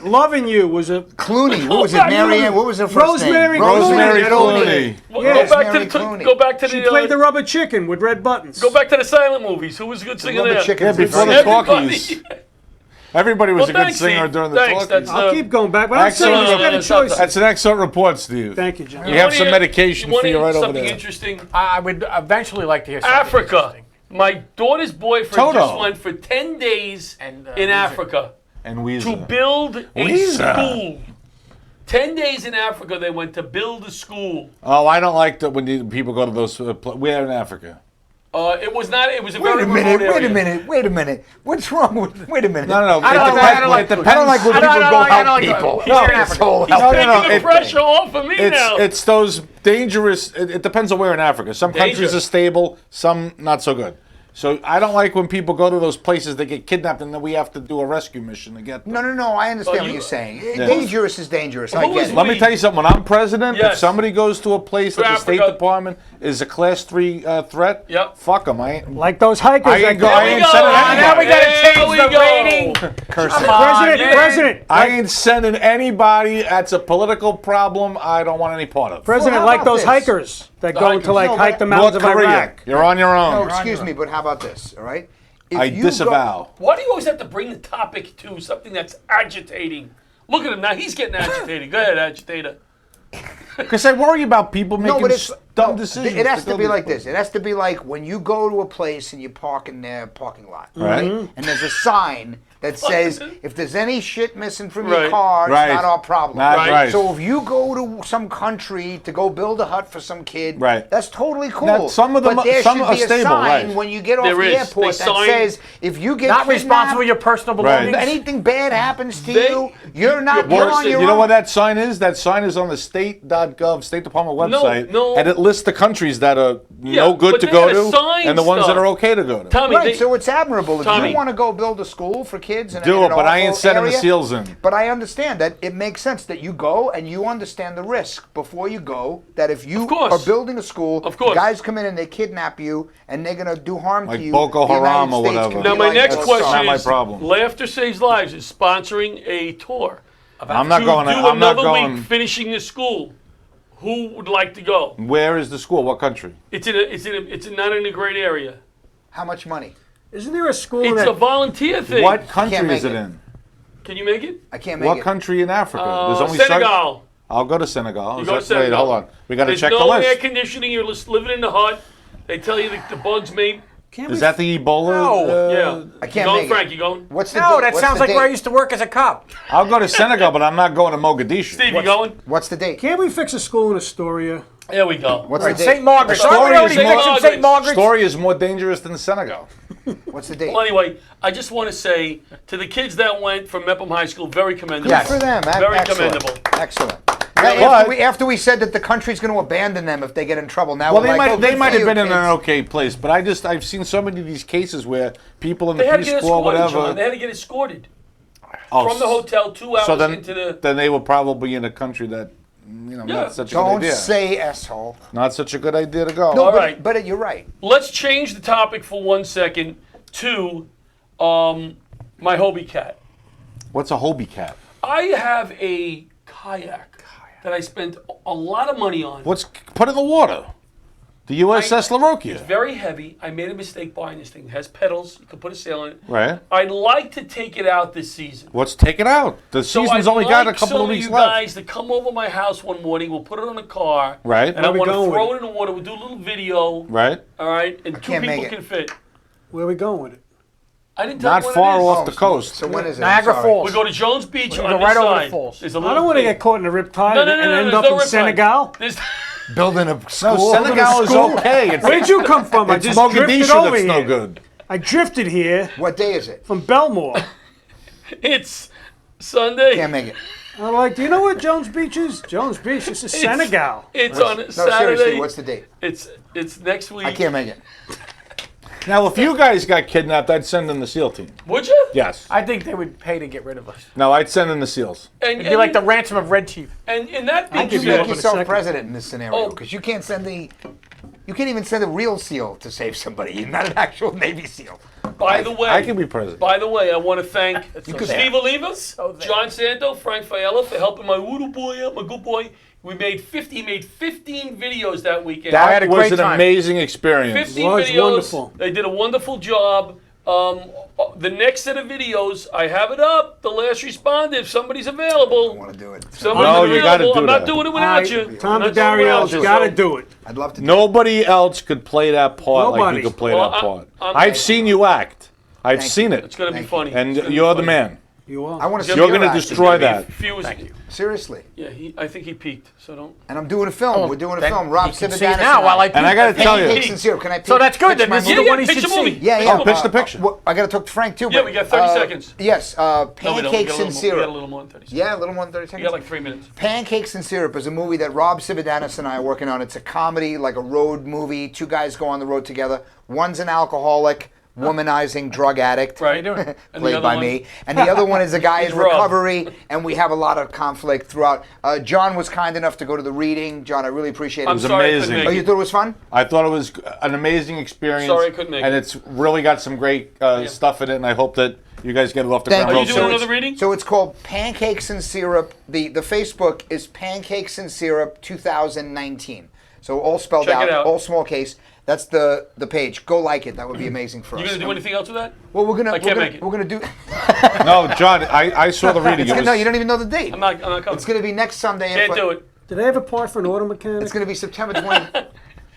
Speaker 2: Loving You was a
Speaker 4: Clooney. What was it?
Speaker 3: back to
Speaker 4: Marianne.
Speaker 3: the-
Speaker 4: What was her first
Speaker 2: Rosemary
Speaker 4: name?
Speaker 6: Rosemary
Speaker 4: Clooney.
Speaker 6: Clooney.
Speaker 2: Yeah.
Speaker 3: Go back to
Speaker 4: Mary
Speaker 3: the
Speaker 4: Clooney.
Speaker 3: go back to
Speaker 2: She
Speaker 3: the
Speaker 2: played the rubber chicken with red buttons.
Speaker 3: go back to the silent movies. Who was a good singer
Speaker 4: Rubber
Speaker 3: there?
Speaker 4: Chicken.
Speaker 6: Yeah, before the
Speaker 3: Everybody.
Speaker 6: talkies. Everybody was
Speaker 3: Well,
Speaker 6: a good
Speaker 3: thanks,
Speaker 6: singer
Speaker 3: Steve.
Speaker 6: during the
Speaker 3: Thanks,
Speaker 6: talkies.
Speaker 3: that's,
Speaker 2: I'll keep going back, but I'm saying
Speaker 6: Excellent.
Speaker 2: you've got a
Speaker 3: No,
Speaker 2: choice.
Speaker 6: That's an excellent report, Steve.
Speaker 2: Thank you, John.
Speaker 6: You have some
Speaker 3: wanna-
Speaker 6: medication
Speaker 3: wanna
Speaker 6: for you
Speaker 3: hear
Speaker 6: right over
Speaker 3: something
Speaker 6: there.
Speaker 3: interesting.
Speaker 5: I would eventually like to hear something
Speaker 3: Africa.
Speaker 5: interesting.
Speaker 3: My daughter's boyfriend
Speaker 6: Toto.
Speaker 3: just went for 10 days
Speaker 5: And,
Speaker 3: in
Speaker 5: Weezer.
Speaker 3: Africa
Speaker 6: And
Speaker 3: to
Speaker 6: Weezer.
Speaker 3: build a
Speaker 6: Weezer.
Speaker 3: school. 10 days in Africa, they went to build a school.
Speaker 6: Oh, I don't like that when people go to those. We're in Africa.
Speaker 3: It was not. It was a
Speaker 4: Wait
Speaker 3: very
Speaker 4: a minute.
Speaker 3: remote area.
Speaker 4: Wait a minute. What's wrong with? Wait a minute.
Speaker 6: No.
Speaker 5: I don't like- I don't like-
Speaker 6: It depends.
Speaker 4: I don't like when
Speaker 5: I don't-
Speaker 4: people
Speaker 5: I
Speaker 4: go
Speaker 5: don't- I
Speaker 4: help
Speaker 5: don't like-
Speaker 4: people.
Speaker 5: He's in Africa.
Speaker 4: Asshole,
Speaker 3: He's
Speaker 4: help
Speaker 3: taking
Speaker 6: no,
Speaker 3: the pressure off of me now.
Speaker 6: It's those dangerous. It depends on where in Africa. Some countries
Speaker 3: Danger.
Speaker 6: are stable, some not so good. So I don't like when people go to those places, they get kidnapped, and then we have to do a rescue mission to get them.
Speaker 4: No. I understand
Speaker 3: Oh,
Speaker 4: what
Speaker 3: you-
Speaker 4: you're saying.
Speaker 6: Yeah.
Speaker 4: Dangerous is dangerous. I
Speaker 3: Who
Speaker 4: get
Speaker 3: is
Speaker 4: it.
Speaker 6: Let me tell you something. When I'm president, if
Speaker 3: Yes.
Speaker 6: somebody goes to a place that the State
Speaker 3: Africa.
Speaker 6: Department is a Class 3 threat,
Speaker 3: Yep.
Speaker 6: fuck them. I ain't.
Speaker 2: Like those hikers.
Speaker 6: I ain't
Speaker 2: that
Speaker 6: go-
Speaker 2: go-
Speaker 6: I
Speaker 3: There we
Speaker 6: ain't
Speaker 3: go.
Speaker 6: sending
Speaker 3: Now
Speaker 6: anybody.
Speaker 3: we gotta
Speaker 5: There
Speaker 3: change
Speaker 5: we
Speaker 3: the
Speaker 5: go.
Speaker 3: rating.
Speaker 6: Cursing.
Speaker 2: President.
Speaker 6: I ain't sending anybody. That's a political problem. I don't want any part of.
Speaker 2: President,
Speaker 4: Well, how
Speaker 2: like
Speaker 4: about
Speaker 2: those
Speaker 4: this?
Speaker 2: hikers that go
Speaker 3: hikers.
Speaker 2: into like
Speaker 4: No, but-
Speaker 2: hike the mountains
Speaker 6: North
Speaker 2: of
Speaker 6: Korea,
Speaker 2: Iraq.
Speaker 6: you're on your
Speaker 4: No,
Speaker 6: own.
Speaker 4: excuse me, but how about this? All right. If
Speaker 6: I
Speaker 4: you
Speaker 6: disavow.
Speaker 3: Why do you always have to bring the topic to something that's agitating? Look at him now. He's getting agitated. Go ahead, agitator.
Speaker 6: Because I worry about people making
Speaker 4: No, but it's
Speaker 6: dumb
Speaker 4: no,
Speaker 6: decisions.
Speaker 4: It has to
Speaker 6: go
Speaker 4: be
Speaker 6: these
Speaker 4: like
Speaker 6: places.
Speaker 4: this. It has to be like when you go to a place and you park in their parking lot,
Speaker 6: Right.
Speaker 4: and there's a sign that says, "If there's any shit missing from your
Speaker 3: Right.
Speaker 4: car, it's
Speaker 6: Right.
Speaker 4: not our problem."
Speaker 6: Not right.
Speaker 4: So if you go to some country to go build a hut for some kid,
Speaker 6: Right.
Speaker 4: that's totally cool.
Speaker 6: Now, some of them-
Speaker 4: but there
Speaker 6: some
Speaker 4: should
Speaker 6: are
Speaker 4: be a
Speaker 6: stable,
Speaker 4: sign
Speaker 6: right.
Speaker 4: when you get off
Speaker 3: There
Speaker 4: the
Speaker 3: is.
Speaker 4: airport
Speaker 3: They
Speaker 4: that
Speaker 3: sign-
Speaker 4: says, "If you get
Speaker 5: Not
Speaker 4: kidnapped,
Speaker 5: responsible for your personal
Speaker 6: Right.
Speaker 5: belongings.
Speaker 4: anything bad happens to
Speaker 3: They-
Speaker 4: you, you're not.
Speaker 3: you're
Speaker 4: You're on your
Speaker 6: You know
Speaker 4: own."
Speaker 6: what that sign is? That sign is on the state.gov, State Department website,
Speaker 3: no.
Speaker 6: and it lists the countries that are
Speaker 3: Yeah,
Speaker 6: no good
Speaker 3: but
Speaker 6: to
Speaker 3: they
Speaker 6: go
Speaker 3: gotta
Speaker 6: to,
Speaker 3: sign
Speaker 6: and the ones that
Speaker 3: stuff.
Speaker 6: are okay to go to.
Speaker 3: Tommy,
Speaker 4: Right,
Speaker 3: they,
Speaker 4: so it's admirable. If
Speaker 3: Tommy.
Speaker 4: you want to go build a school for kids in
Speaker 6: Do
Speaker 4: an
Speaker 6: it, but I ain't
Speaker 4: awful
Speaker 6: setting the
Speaker 4: area,
Speaker 6: seals in.
Speaker 4: But I understand that it makes sense that you go and you understand the risk before you go. That if you
Speaker 3: Of course.
Speaker 4: are building a school,
Speaker 3: Of course.
Speaker 4: guys come in and they kidnap you and they're gonna do harm
Speaker 6: Like
Speaker 4: to you.
Speaker 6: Boko
Speaker 4: the United
Speaker 6: Haram or
Speaker 4: States
Speaker 6: whatever.
Speaker 4: can
Speaker 3: now
Speaker 4: be
Speaker 3: my
Speaker 4: like,
Speaker 3: next
Speaker 4: "Oh,
Speaker 3: question
Speaker 6: not my
Speaker 3: is:
Speaker 6: problem.
Speaker 3: Laughter Saves Lives is sponsoring a tour.
Speaker 6: I'm not
Speaker 3: to
Speaker 6: going.
Speaker 3: do
Speaker 6: I'm not
Speaker 3: another
Speaker 6: going.
Speaker 3: week finishing the school. Who would like to go?
Speaker 6: Where is the school? What country?
Speaker 3: It's not in a great area.
Speaker 4: How much money?
Speaker 2: Isn't there a school
Speaker 3: It's
Speaker 2: that
Speaker 3: a volunteer thing.
Speaker 6: What country
Speaker 4: Can't
Speaker 6: is
Speaker 4: make
Speaker 6: it
Speaker 4: it.
Speaker 6: in?
Speaker 3: Can you make it?
Speaker 4: I can't make
Speaker 6: What
Speaker 4: it.
Speaker 6: country in Africa? There's only certain-
Speaker 3: Senegal.
Speaker 6: I'll go to Senegal.
Speaker 3: You
Speaker 6: Is
Speaker 3: go to
Speaker 6: that-
Speaker 3: Senegal.
Speaker 6: Wait, hold on. We got to
Speaker 3: There's
Speaker 6: check
Speaker 3: no
Speaker 6: the list.
Speaker 3: air conditioning. You're just living in the hut. They tell you the bugs may.
Speaker 2: can't
Speaker 6: Is
Speaker 2: we-
Speaker 6: that the Ebola?
Speaker 5: No.
Speaker 3: Yeah.
Speaker 4: I can't
Speaker 3: you going,
Speaker 4: make it.
Speaker 3: Frank? You going?
Speaker 4: What's the
Speaker 5: No,
Speaker 4: date?
Speaker 5: that
Speaker 4: What's
Speaker 5: sounds
Speaker 4: the
Speaker 5: like where I
Speaker 4: date?
Speaker 5: used to work as a cop.
Speaker 6: I'll go to Senegal, but I'm not going to Mogadishu.
Speaker 3: Steve, you going?
Speaker 4: What's the date?
Speaker 2: Can't we fix a school in Astoria?
Speaker 3: There we go.
Speaker 4: What's
Speaker 5: Right,
Speaker 4: the
Speaker 5: St.
Speaker 4: date?
Speaker 5: Margaret's.
Speaker 6: Astoria
Speaker 5: Aren't we already
Speaker 6: is more-
Speaker 5: fixing St. Margaret's?
Speaker 6: Story is more dangerous than Senegal.
Speaker 4: What's the date?
Speaker 3: Well, anyway, I just want to say to the kids that went from Mepham High School, very commendable.
Speaker 4: Good for them.
Speaker 3: Very
Speaker 4: Excellent.
Speaker 3: commendable.
Speaker 4: Excellent.
Speaker 6: But-
Speaker 4: After we said that the country's going to abandon them if they get in trouble, now
Speaker 6: Well,
Speaker 4: we're
Speaker 6: they
Speaker 4: like,
Speaker 6: might
Speaker 4: oh,
Speaker 6: they
Speaker 4: good
Speaker 6: might
Speaker 4: for
Speaker 6: have been
Speaker 4: you,
Speaker 6: in an
Speaker 4: kids.
Speaker 6: okay place, but I've seen so many of these cases where people in the
Speaker 3: They had to
Speaker 6: Peace
Speaker 3: get
Speaker 6: Corps,
Speaker 3: escorted,
Speaker 6: whatever.
Speaker 3: John. They had to get escorted
Speaker 6: Oh,
Speaker 3: from the hotel 2 hours
Speaker 6: so then,
Speaker 3: into the.
Speaker 6: then they were probably in a country that not such a good
Speaker 4: Don't
Speaker 6: idea.
Speaker 4: say asshole.
Speaker 6: Not such a good idea to go.
Speaker 4: No,
Speaker 3: All
Speaker 4: but,
Speaker 3: right.
Speaker 4: but you're right.
Speaker 3: Let's change the topic for 1 second to my Hobie cat.
Speaker 6: What's a Hobie cat?
Speaker 3: I have a kayak that I spent a lot of money on.
Speaker 6: Put in the water? The USS LaRocchia.
Speaker 3: It's very heavy. I made a mistake buying this thing. It has pedals. You can put a sail in it.
Speaker 6: Right.
Speaker 3: I'd like to take it out this season.
Speaker 6: Let's take it out. The
Speaker 3: So
Speaker 6: season's
Speaker 3: I'd
Speaker 6: only
Speaker 3: like
Speaker 6: got a couple
Speaker 3: some
Speaker 6: of weeks
Speaker 3: you
Speaker 6: left.
Speaker 3: guys to come over my house one morning. We'll put it on a car.
Speaker 6: Right.
Speaker 3: And I
Speaker 2: Where we
Speaker 3: want to
Speaker 2: going
Speaker 3: throw
Speaker 2: with
Speaker 3: it in the water. We'll do a little video.
Speaker 6: Right.
Speaker 3: All right. And two
Speaker 4: can't make
Speaker 3: people
Speaker 4: it.
Speaker 3: can fit.
Speaker 2: Where are we going with it?
Speaker 3: I didn't tell
Speaker 6: Not
Speaker 3: you when
Speaker 6: far
Speaker 3: it is.
Speaker 6: off the coast.
Speaker 4: So when is it?
Speaker 5: Niagara
Speaker 4: I'm sorry.
Speaker 5: Falls.
Speaker 3: We go to Jones Beach
Speaker 5: We
Speaker 3: on
Speaker 5: go
Speaker 3: this
Speaker 5: right over the
Speaker 3: side.
Speaker 5: falls.
Speaker 3: There's a
Speaker 2: I
Speaker 3: little
Speaker 2: don't want to
Speaker 3: thing.
Speaker 2: get caught in a riptide
Speaker 3: No, no,
Speaker 2: and
Speaker 3: no, no,
Speaker 2: end
Speaker 3: there's
Speaker 2: up
Speaker 3: no
Speaker 2: in
Speaker 3: riptide.
Speaker 2: Senegal.
Speaker 3: There's-
Speaker 4: Building a
Speaker 6: No,
Speaker 4: school.
Speaker 6: Senegal is
Speaker 2: school?
Speaker 6: okay. It's,
Speaker 2: Where'd you come from? I
Speaker 6: it's
Speaker 2: just drifted
Speaker 6: Mogadishu
Speaker 2: over
Speaker 6: that's
Speaker 2: here.
Speaker 6: no good.
Speaker 2: I drifted here
Speaker 4: What day is it?
Speaker 2: from Belmore.
Speaker 3: It's Sunday.
Speaker 4: Can't make it.
Speaker 2: I'm like, do you know where Jones Beach is? Jones Beach. This is Senegal.
Speaker 3: It's on
Speaker 4: No,
Speaker 3: Saturday.
Speaker 4: seriously, what's the date?
Speaker 3: It's next week.
Speaker 4: I can't make it.
Speaker 6: Now, if you guys got kidnapped, I'd send in the SEAL team.
Speaker 3: Would you?
Speaker 6: Yes.
Speaker 5: I think they would pay to get rid of us.
Speaker 6: No, I'd send in the SEALs.
Speaker 3: And,
Speaker 5: It'd be like the ransom of Red Chief.
Speaker 3: and that being
Speaker 4: You
Speaker 2: give you
Speaker 4: make
Speaker 2: up in a
Speaker 4: yourself
Speaker 2: second.
Speaker 4: president in this scenario
Speaker 3: Oh.
Speaker 4: because you can't send you can't even send a real SEAL to save somebody. You're not an actual Navy SEAL.
Speaker 3: by the way,
Speaker 6: I can be president.
Speaker 3: By the way, I want to thank
Speaker 5: so
Speaker 3: Steve Oliva,
Speaker 5: there.
Speaker 3: John Santo, Frank Fiella for helping my little boy out, my good boy. He made 15 videos that weekend.
Speaker 5: I had a
Speaker 6: That was
Speaker 5: great
Speaker 6: an
Speaker 5: time.
Speaker 6: amazing experience.
Speaker 3: 15
Speaker 2: Was
Speaker 3: videos.
Speaker 2: wonderful.
Speaker 3: They did a wonderful job. The next set of videos, I have it up. The last responder, if somebody's
Speaker 4: I
Speaker 3: available.
Speaker 4: want to do it.
Speaker 3: Somebody's
Speaker 6: No, you gotta
Speaker 3: available.
Speaker 6: do
Speaker 3: I'm not
Speaker 6: that.
Speaker 3: doing it without you.
Speaker 2: Tom
Speaker 3: I'm not doing it
Speaker 2: Daddario's
Speaker 3: without you.
Speaker 2: got to
Speaker 3: So-
Speaker 2: do it.
Speaker 4: I'd love to.
Speaker 6: Nobody else could play that part like
Speaker 2: Nobody.
Speaker 6: you could play
Speaker 3: Well,
Speaker 6: that part.
Speaker 3: I'm-
Speaker 6: I've seen you act. I've
Speaker 4: Thank
Speaker 6: seen
Speaker 4: you.
Speaker 6: it.
Speaker 3: It's going to be
Speaker 4: Thank you.
Speaker 3: funny.
Speaker 6: And
Speaker 3: It's gonna be
Speaker 6: you're the
Speaker 3: funny.
Speaker 6: man.
Speaker 2: You are.
Speaker 4: I want to see
Speaker 6: You're
Speaker 4: your
Speaker 6: going to
Speaker 4: act.
Speaker 6: destroy that.
Speaker 3: Thank you.
Speaker 4: Seriously.
Speaker 3: Yeah, I think he peaked. So don't.
Speaker 4: And I'm doing a film. We're doing a film. Rob
Speaker 5: You can see
Speaker 4: Cividanis
Speaker 5: it now while I
Speaker 6: And I got to tell you,
Speaker 4: Pancakes and syrup. Can I?
Speaker 5: So that's good,
Speaker 4: pitch
Speaker 5: then
Speaker 4: my
Speaker 5: this is
Speaker 4: movie?
Speaker 5: the one he
Speaker 3: pitch
Speaker 5: should
Speaker 3: the movie.
Speaker 5: see.
Speaker 4: Yeah, yeah.
Speaker 6: pitch the picture.
Speaker 4: I got to talk to Frank too.
Speaker 3: Yeah,
Speaker 4: but,
Speaker 3: we got 30 seconds.
Speaker 4: Yes,
Speaker 3: No, we don't. We
Speaker 4: Pancakes
Speaker 3: got a
Speaker 4: and
Speaker 3: little more- We got a
Speaker 4: Syrup.
Speaker 3: little more than 30 seconds.
Speaker 4: Yeah, a little more than 30
Speaker 3: We
Speaker 4: seconds.
Speaker 3: got like 3 minutes.
Speaker 4: Pancakes and Syrup is a movie that Rob Cividanis and I are working on. It's a comedy, like a road movie. Two guys go on the road together. One's an alcoholic, womanizing drug addict.
Speaker 3: Right. And the
Speaker 4: Played
Speaker 3: other
Speaker 4: by
Speaker 3: one?
Speaker 4: me. And the other one is a guy in
Speaker 3: He's Rob.
Speaker 4: recovery, and we have a lot of conflict throughout. John was kind enough to go to the reading. John, I really appreciate it.
Speaker 3: I'm
Speaker 6: was
Speaker 3: sorry I
Speaker 6: amazing.
Speaker 3: couldn't
Speaker 4: Oh,
Speaker 3: make
Speaker 4: you
Speaker 3: it.
Speaker 4: thought it was fun?
Speaker 6: I thought it was an amazing experience.
Speaker 3: Sorry I couldn't make
Speaker 6: and
Speaker 3: it.
Speaker 6: it's really got some great stuff in it, and I hope that you guys get it off the
Speaker 4: Thank
Speaker 6: ground.
Speaker 3: Are
Speaker 4: you.
Speaker 3: you
Speaker 6: real
Speaker 3: doing
Speaker 6: soon.
Speaker 3: another reading?
Speaker 4: So it's called Pancakes and Syrup. The Facebook is Pancakes and Syrup 2019. So all spelled
Speaker 3: Check
Speaker 4: out,
Speaker 3: it out.
Speaker 4: all small case. That's the page. Go like it. That would be amazing for
Speaker 3: You
Speaker 4: us.
Speaker 3: going to do anything else with that?
Speaker 4: Well, we're gonna
Speaker 3: I can't
Speaker 4: we're
Speaker 3: make it.
Speaker 4: gonna do.
Speaker 6: No, John, I saw the reading. It was,
Speaker 4: No, you don't even know the date.
Speaker 3: I'm not coming.
Speaker 4: It's gonna be next Sunday.
Speaker 3: Can't do it.
Speaker 2: Do they have a part for an auto mechanic?
Speaker 4: It's gonna be September 20.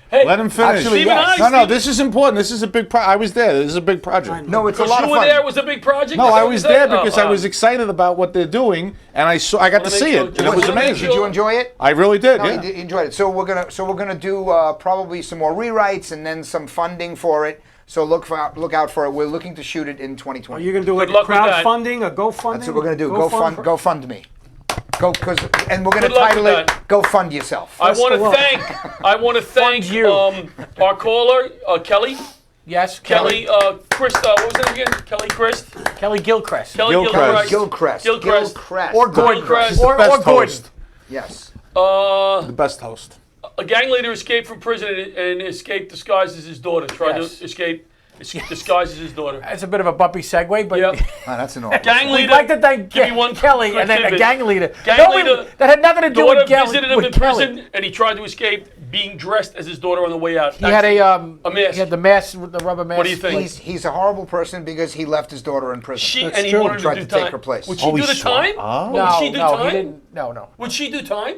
Speaker 3: Hey,
Speaker 6: let him finish.
Speaker 4: Actually,
Speaker 3: Stephen
Speaker 4: yes.
Speaker 3: I-
Speaker 6: No, this is important. This is a big I was there. This is a big project.
Speaker 4: No, it's a
Speaker 3: Because
Speaker 4: lot
Speaker 3: you
Speaker 4: of
Speaker 3: were
Speaker 4: fun.
Speaker 3: there, it was a big project?
Speaker 6: No,
Speaker 3: Is that
Speaker 6: I
Speaker 3: what
Speaker 6: was
Speaker 3: you said?
Speaker 6: there because I
Speaker 3: Oh,
Speaker 6: was excited about what they're doing, and I got to see it, and it was amazing.
Speaker 4: Did you enjoy it?
Speaker 6: I really did.
Speaker 4: No,
Speaker 6: Yeah.
Speaker 4: he enjoyed it. So we're gonna do probably some more rewrites and then some funding for it. So look out for it. We're looking to shoot it in 2020.
Speaker 2: Are you going to do like
Speaker 3: Good luck with that.
Speaker 2: crowdfunding or GoFundMe?
Speaker 4: That's what we're gonna do. Go fund me. And we're gonna
Speaker 3: Good luck
Speaker 4: title
Speaker 3: with
Speaker 4: it
Speaker 3: that.
Speaker 4: "Go Fund Yourself."
Speaker 3: I want to
Speaker 2: the luck.
Speaker 3: thank
Speaker 5: you.
Speaker 3: our caller, Kelly.
Speaker 5: Yes,
Speaker 3: Kelly, Chris, what was it again? Kelly Christ?
Speaker 5: Kelly Gilchrist.
Speaker 3: Kelly
Speaker 6: Gilchrist.
Speaker 3: Gilchrist.
Speaker 4: Gilchrist.
Speaker 5: Or Gordon.
Speaker 3: Gilchrist.
Speaker 5: Or
Speaker 6: Best
Speaker 5: Gordon.
Speaker 6: host.
Speaker 4: Yes.
Speaker 6: The best host.
Speaker 3: A gang leader escaped from prison and escaped disguised as his daughter. Tried
Speaker 5: Yes.
Speaker 3: to escape disguised as his daughter.
Speaker 5: That's a bit of a bumpy segue, but
Speaker 3: Yep.
Speaker 4: Oh, that's an awful.
Speaker 3: Gang
Speaker 5: we'd
Speaker 3: leader.
Speaker 5: like to thank
Speaker 3: give you one
Speaker 5: Kelly
Speaker 3: quick
Speaker 5: and then a
Speaker 3: tidbit.
Speaker 5: gang leader.
Speaker 3: Gang
Speaker 5: No,
Speaker 3: leader.
Speaker 5: that had nothing to do
Speaker 3: Daughter
Speaker 5: with Kelly.
Speaker 3: visited him
Speaker 5: with
Speaker 3: in
Speaker 5: Kelly.
Speaker 3: prison, and he tried to escape being dressed as his daughter on the way out.
Speaker 5: He had a
Speaker 3: mask.
Speaker 5: He had the mask, the rubber mask.
Speaker 3: What do you think?
Speaker 4: He's a horrible person because he left his daughter in prison.
Speaker 2: That's
Speaker 3: And he
Speaker 2: true.
Speaker 3: wanted
Speaker 4: Tried
Speaker 3: to do
Speaker 4: to take
Speaker 3: time.
Speaker 4: her place.
Speaker 3: Would she do the time?
Speaker 6: Oh.
Speaker 3: Would she do
Speaker 5: no,
Speaker 3: time?
Speaker 5: he didn't. No.
Speaker 3: Would she do time?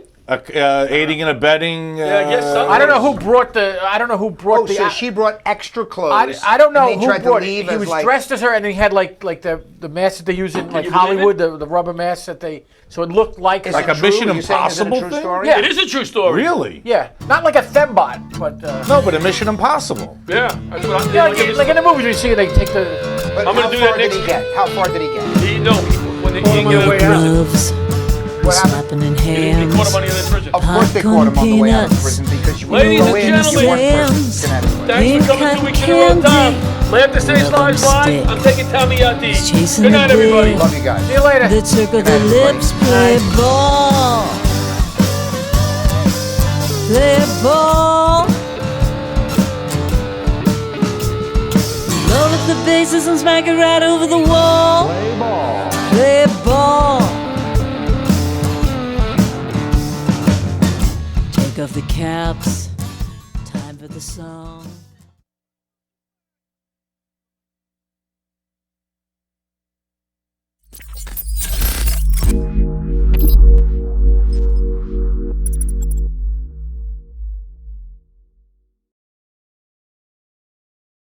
Speaker 6: Aiding and abetting.
Speaker 3: Yeah, I guess so.
Speaker 5: I don't know who brought the. I don't know who brought
Speaker 4: Oh,
Speaker 5: the.
Speaker 4: so she brought extra clothes.
Speaker 5: I don't know
Speaker 4: and they
Speaker 5: who
Speaker 4: tried
Speaker 5: brought
Speaker 4: to
Speaker 5: it.
Speaker 4: leave
Speaker 5: He
Speaker 4: as
Speaker 5: was
Speaker 4: like,
Speaker 5: dressed as her, and he had like the mask that they use in like
Speaker 3: you believe
Speaker 5: Hollywood, the rubber mask that they. So it looked like
Speaker 4: Is
Speaker 6: Like
Speaker 4: it
Speaker 6: a
Speaker 4: true?
Speaker 6: Mission
Speaker 4: Are you saying, is it a
Speaker 6: Impossible
Speaker 4: true
Speaker 6: thing?
Speaker 4: story?
Speaker 5: Yeah.
Speaker 3: It is a true story.
Speaker 6: Really?
Speaker 5: Yeah, not like a fembot, but
Speaker 6: No, but a Mission Impossible.
Speaker 3: Yeah. That's what I,
Speaker 5: yeah, like in the movies you see, they take the.
Speaker 4: But
Speaker 3: I'm gonna
Speaker 4: how
Speaker 3: do
Speaker 4: far
Speaker 3: that
Speaker 4: did
Speaker 3: next-
Speaker 4: he get? How far did he get?
Speaker 3: No, when they
Speaker 2: on my way out.
Speaker 1: Gloves,
Speaker 4: What happened?
Speaker 1: slapping in
Speaker 3: They
Speaker 1: hands.
Speaker 3: caught him on the other prison.
Speaker 4: Of course they caught him on the way out of prison because you
Speaker 3: Ladies
Speaker 4: go
Speaker 3: and
Speaker 4: in and you
Speaker 3: gentlemen.
Speaker 4: one person can have it.
Speaker 3: Thanks for coming 2 weeks in a row, Tom. Laugh to Stage Live Live. I'm taking Tommy out to eat.
Speaker 1: Chasing
Speaker 3: Good night,
Speaker 1: the
Speaker 3: everybody.
Speaker 1: wind.
Speaker 4: Love you guys.
Speaker 5: See you later.
Speaker 1: The circle, the
Speaker 4: Good night,
Speaker 1: lips play ball. Play ball. Load up the bases and smack it right over the wall. Play ball. Play ball. Take off the caps. Time for the song.